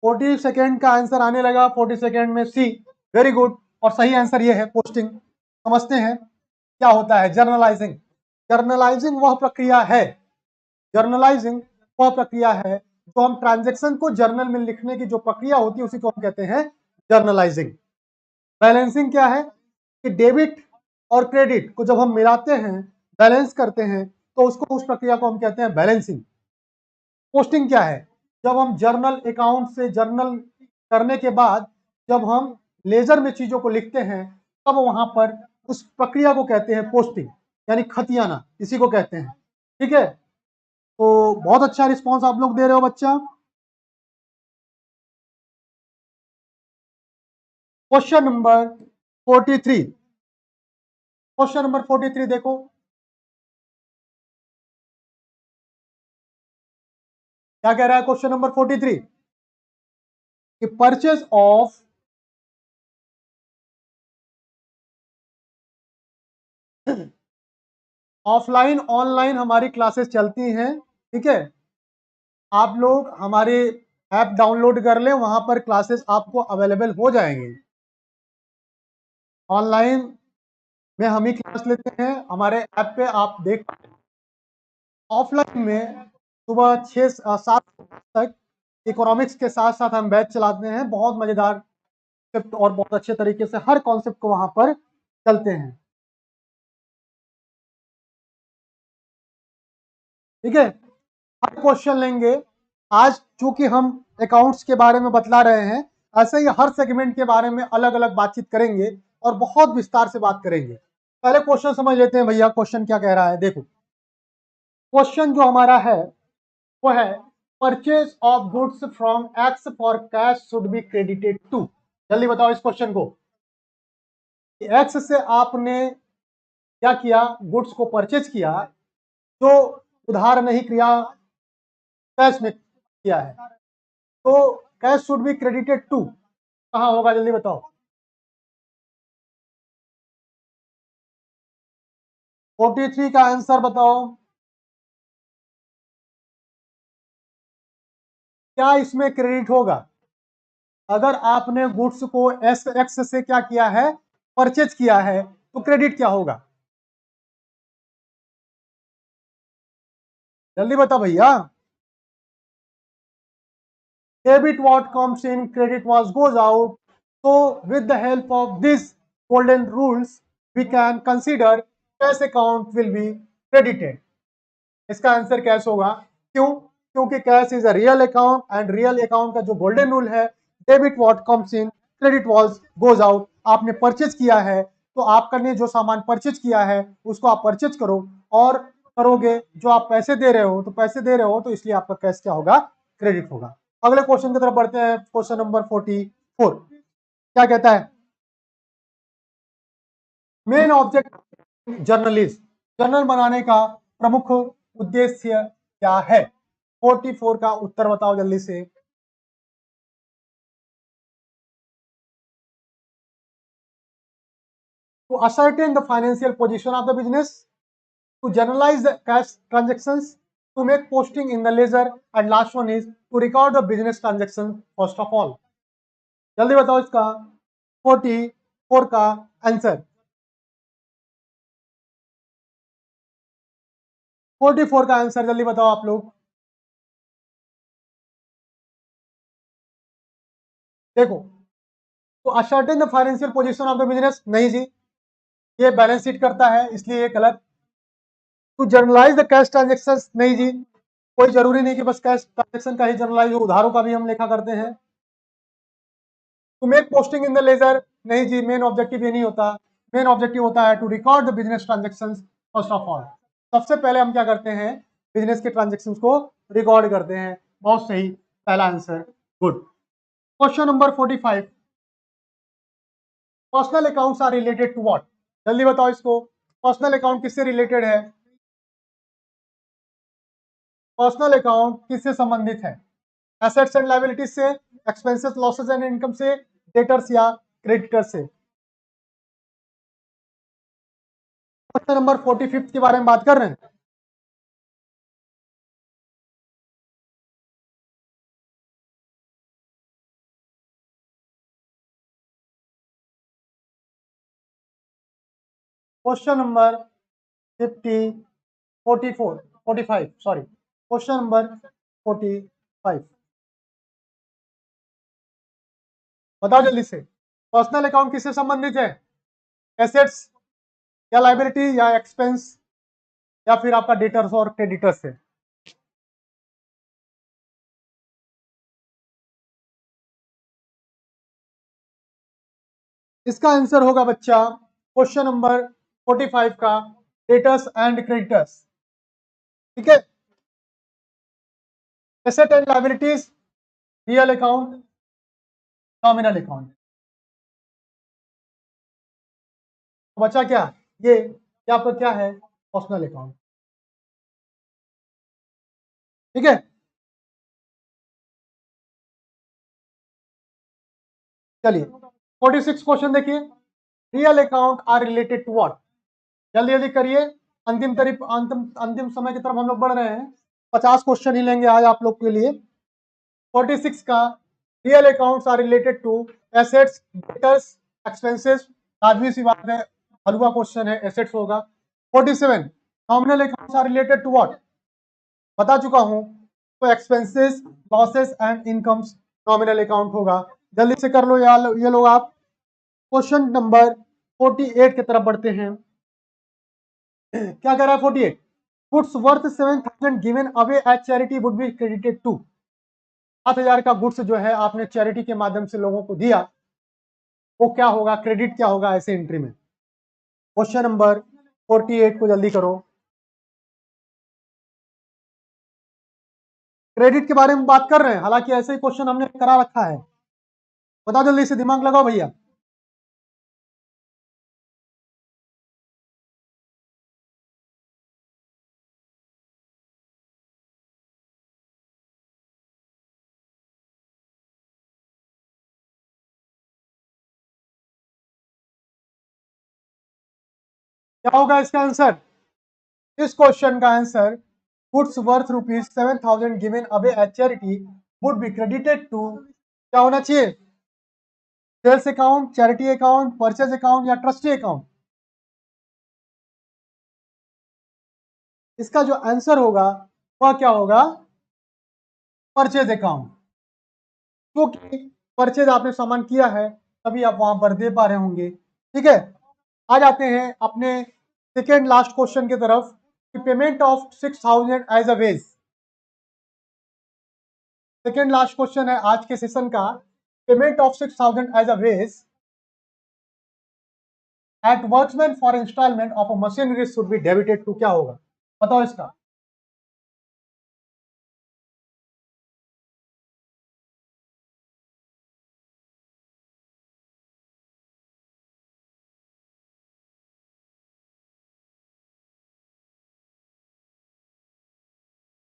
42 का आंसर आने लगा, 42 में सी। वेरी गुड, और सही आंसर ये है पोस्टिंग। समझते हैं क्या होता है जर्नलाइजिंग। जर्नलाइजिंग वह प्रक्रिया है, जर्नलाइजिंग वह प्रक्रिया है जो हम ट्रांजेक्शन को जर्नल में लिखने की जो प्रक्रिया होती है उसी को हम कहते हैं जर्नलाइजिंग। बैलेंसिंग क्या है, कि डेबिट और क्रेडिट को जब हम मिलाते हैं, बैलेंस करते हैं, तो उसको, उस प्रक्रिया को हम कहते हैं बैलेंसिंग। पोस्टिंग क्या है, जब हम जर्नल अकाउंट से जर्नल करने के बाद जब हम लेजर में चीजों को लिखते हैं, तब वहां पर उस प्रक्रिया को कहते हैं पोस्टिंग, यानी खतियाना इसी को कहते हैं। ठीक है, तो बहुत अच्छा रिस्पॉन्स आप लोग दे रहे हो बच्चा। क्वेश्चन नंबर 43, क्वेश्चन नंबर 43 देखो, क्या कह रहा है क्वेश्चन नंबर 43। कि परचेज ऑफ ऑफलाइन ऑनलाइन हमारी क्लासेस चलती हैं, ठीक है। आप लोग हमारे ऐप डाउनलोड कर लें, वहां पर क्लासेस आपको अवेलेबल हो जाएंगे। ऑनलाइन में हम ही क्लास लेते हैं, हमारे ऐप पे आप देख। ऑफलाइन में सुबह 6-7 तक इकोनॉमिक्स के साथ साथ हम बैच चलाते हैं, बहुत मजेदार कॉन्सेप्ट और बहुत अच्छे तरीके से हर कॉन्सेप्ट को वहां पर चलते हैं, ठीक है। हर क्वेश्चन लेंगे। आज चूंकि हम अकाउंट्स के बारे में बतला रहे हैं, ऐसे ही हर सेगमेंट के बारे में अलग अलग बातचीत करेंगे और बहुत विस्तार से बात करेंगे। पहले क्वेश्चन समझ लेते हैं भैया, क्वेश्चन क्या कह रहा है। देखो क्वेश्चन जो हमारा है वो है purchase of goods from X for cash should be credited to. जल्दी बताओ इस क्वेश्चन को। एक्स से आपने क्या किया, गुड्स को परचेज किया, जो उधार नहीं किया, कैश में किया है, तो cash should be credited to कहां होगा, जल्दी बताओ। 43 का आंसर बताओ। क्या इसमें क्रेडिट होगा? अगर आपने गुड्स को एस एक्स से क्या किया है, परचेज किया है, तो क्रेडिट क्या होगा? जल्दी बताओ भैया। Debit what comes in, credit what goes out. So with the help of these golden rules, we can consider cash account will be credited. इसका आंसर कैश होगा। क्यों? क्योंकि cash is a real account and real account का जो golden rule है, debit what comes in, credit what goes out. आपने purchase किया है तो आपने जो सामान परचेज किया है उसको आप परचेज करो और करोगे, जो आप पैसे दे रहे हो तो पैसे दे रहे हो, तो इसलिए आपका कैश क्या होगा, क्रेडिट होगा। अगले क्वेश्चन की तरफ बढ़ते हैं। क्वेश्चन नंबर 44 क्या कहता है? मेन ऑब्जेक्ट जर्नलिस्ट, जर्नल बनाने का प्रमुख उद्देश्य क्या है? 44 का उत्तर बताओ जल्दी से। To ascertain the financial position of the business, to generalize the cash transactions, to make posting in the ledger, and last one is to record the business transaction first of all. जल्दी बताओ इसका 44 का answer. 44 का answer जल्दी बताओ आप लोग। देखो, तो ascertain the financial position of the business, नहीं जी, ये बैलेंस शीट करता है इसलिए ये गलत। To journalize the cash transaction, नहीं जी, कोई जरूरी नहीं कि बस कैश ट्रांजेक्शन का ही जर्नलाइज हो, उधारों का भी हम लेखा करते हैं। To make posting in the ledger, नहीं जी, मेन ऑब्जेक्टिव ये नहीं होता। मेन ऑब्जेक्टिव होता है to record the business transaction first of all. सबसे पहले हम क्या करते हैं, बिजनेस के ट्रांजेक्शन को रिकॉर्ड करते हैं। बहुत सही, पहला answer, good. Question number 45, personal accounts are related to what? जल्दी बताओ इसको। पर्सनल अकाउंट किससे रिलेटेड है? पर्सनल अकाउंट किससे संबंधित है? एसेट्स एंड लायबिलिटीज से, एक्सपेंसेस लॉसेस एंड इनकम से, डेटर्स या क्रेडिटर्स से? क्वेश्चन नंबर 45 के बारे में बात कर रहे हैं। Question number 50 44 45 sorry, question number 45 बताओ जल्दी से। पर्सनल अकाउंट किससे संबंधित है? एसेट्स या लायबिलिटी या एक्सपेंस या फिर आपका डेटर्स और क्रेडिटर्स से? इसका आंसर होगा बच्चा क्वेश्चन नंबर 45 का डेटर्स एंड क्रेडिटर्स, ठीक है। Asset and liabilities, real account, nominal account. तो बचा क्या, ये आपका क्या है, पर्सनल अकाउंट, ठीक है। चलिए 46 क्वेश्चन देखिए, real account are related to what. जल्दी जल्दी करिए, अंतिम समय की तरफ हम लोग बढ़ रहे हैं। 50 क्वेश्चन ही लेंगे आज आप लोग के लिए। 46 का real accounts are related to assets, debtors, expenses. आदमी सी बात है, हलवा क्वेश्चन है, एसेट्स होगा। 47 nominal accounts are related to what, बता चुका हूं, तो expenses, losses and incomes nominal account होगा। जल्दी से कर लो यार ये लोग आप। क्वेश्चन नंबर 48 की तरफ बढ़ते हैं। क्या कह रहा है 48, goods worth 7,000 given away as charity would be credited to. 7,000 का गुड्स जो है आपने चैरिटी के माध्यम से लोगों को दिया, वो क्या होगा, क्रेडिट क्या होगा ऐसे एंट्री में। क्वेश्चन नंबर 48 को जल्दी करो। क्रेडिट के बारे में बात कर रहे हैं, हालांकि ऐसे ही क्वेश्चन हमने करा रखा है। बताओ जल्दी से, दिमाग लगाओ भैया। क्या होगा इसका आंसर? इस क्वेश्चन का answer, goods worth ₹7,000 given away as charity would be credited to, क्या होना चाहिए, sales account, charity account, purchase account या ट्रस्टी अकाउंट। इसका जो आंसर होगा वह क्या होगा, परचेज अकाउंट। क्योंकि परचेज आपने सामान किया है तभी आप वहां पर दे पा रहे होंगे। ठीक है, आ जाते हैं अपने सेकेंड लास्ट क्वेश्चन की तरफ, कि payment of 6,000 as a wage. Second last question है आज के सेशन का, payment of 6,000 as a wage at workman for installment of a machinery should be debited to, क्या होगा, बताओ इसका।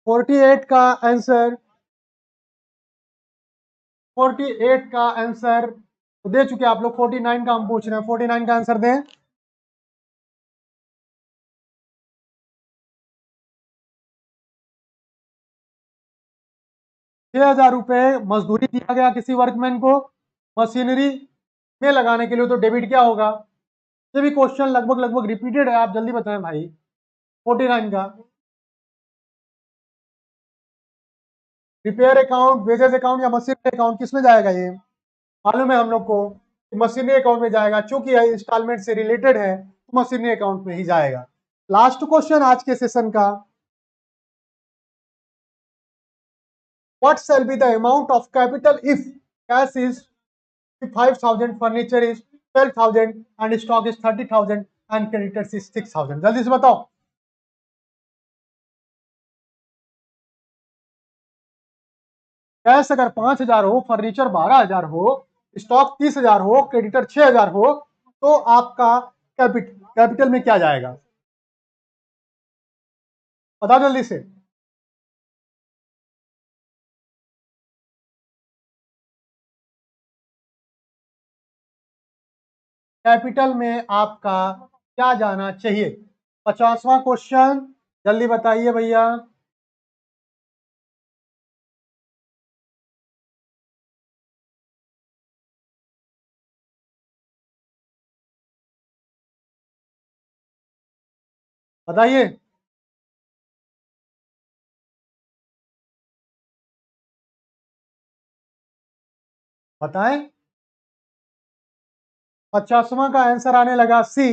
फोर्टी एट का आंसर, 48 का आंसर तो दे चुके आप लोग, 49 का हम पूछ रहे हैं, 49 का आंसर दें। ₹6,000 मजदूरी दिया गया किसी वर्कमैन को मशीनरी में लगाने के लिए, तो डेबिट क्या होगा। ये भी क्वेश्चन लगभग लगभग रिपीटेड है, आप जल्दी बताएं भाई। 49 का रिपेयर अकाउंट, वेजेस अकाउंट या मशीनरी अकाउंट, किसमें जाएगा ये, मालूम है हम लोग को मशीनरी अकाउंट में जाएगा, चूंकि यह इंस्टॉलमेंट से रिलेटेड है तो मशीनरी अकाउंट में ही जाएगा। लास्ट क्वेश्चन आज के सेशन का, what shall be the amount of capital if cash is 5,000, furniture is 12,000 and stock is 30,000 and creditors is 6,000। जल्दी से बताओ। कैश अगर 5,000 हो, फर्नीचर 12,000 हो, स्टॉक 30,000 हो, क्रेडिटर 6,000 हो, तो आपका कैपिटल में क्या जाएगा, बताओ जल्दी से। कैपिटल में आपका क्या जाना चाहिए। 50वां क्वेश्चन, जल्दी बताइए भैया। बताइए। बताएं। 50वां का आंसर आने लगा सी,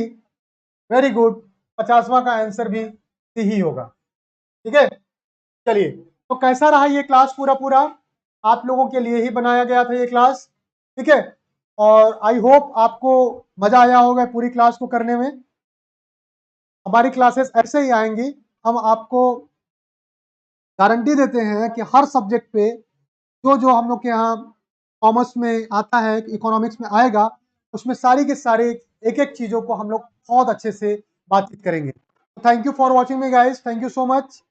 वेरी गुड। 50वां का आंसर भी सी ही होगा। ठीक है, चलिए, तो कैसा रहा ये क्लास, पूरा पूरा आप लोगों के लिए ही बनाया गया था ये क्लास। ठीक है, और आई होप आपको मजा आया होगा पूरी क्लास को करने में। हमारी क्लासेस ऐसे ही आएंगी, हम आपको गारंटी देते हैं कि हर सब्जेक्ट पे जो जो हम लोग के यहाँ कॉमर्स में आता है, इकोनॉमिक्स में आएगा, उसमें सारी के सारे एक एक चीज़ों को हम लोग बहुत अच्छे से बातचीत करेंगे। Thank you for watching me guys, thank you so much.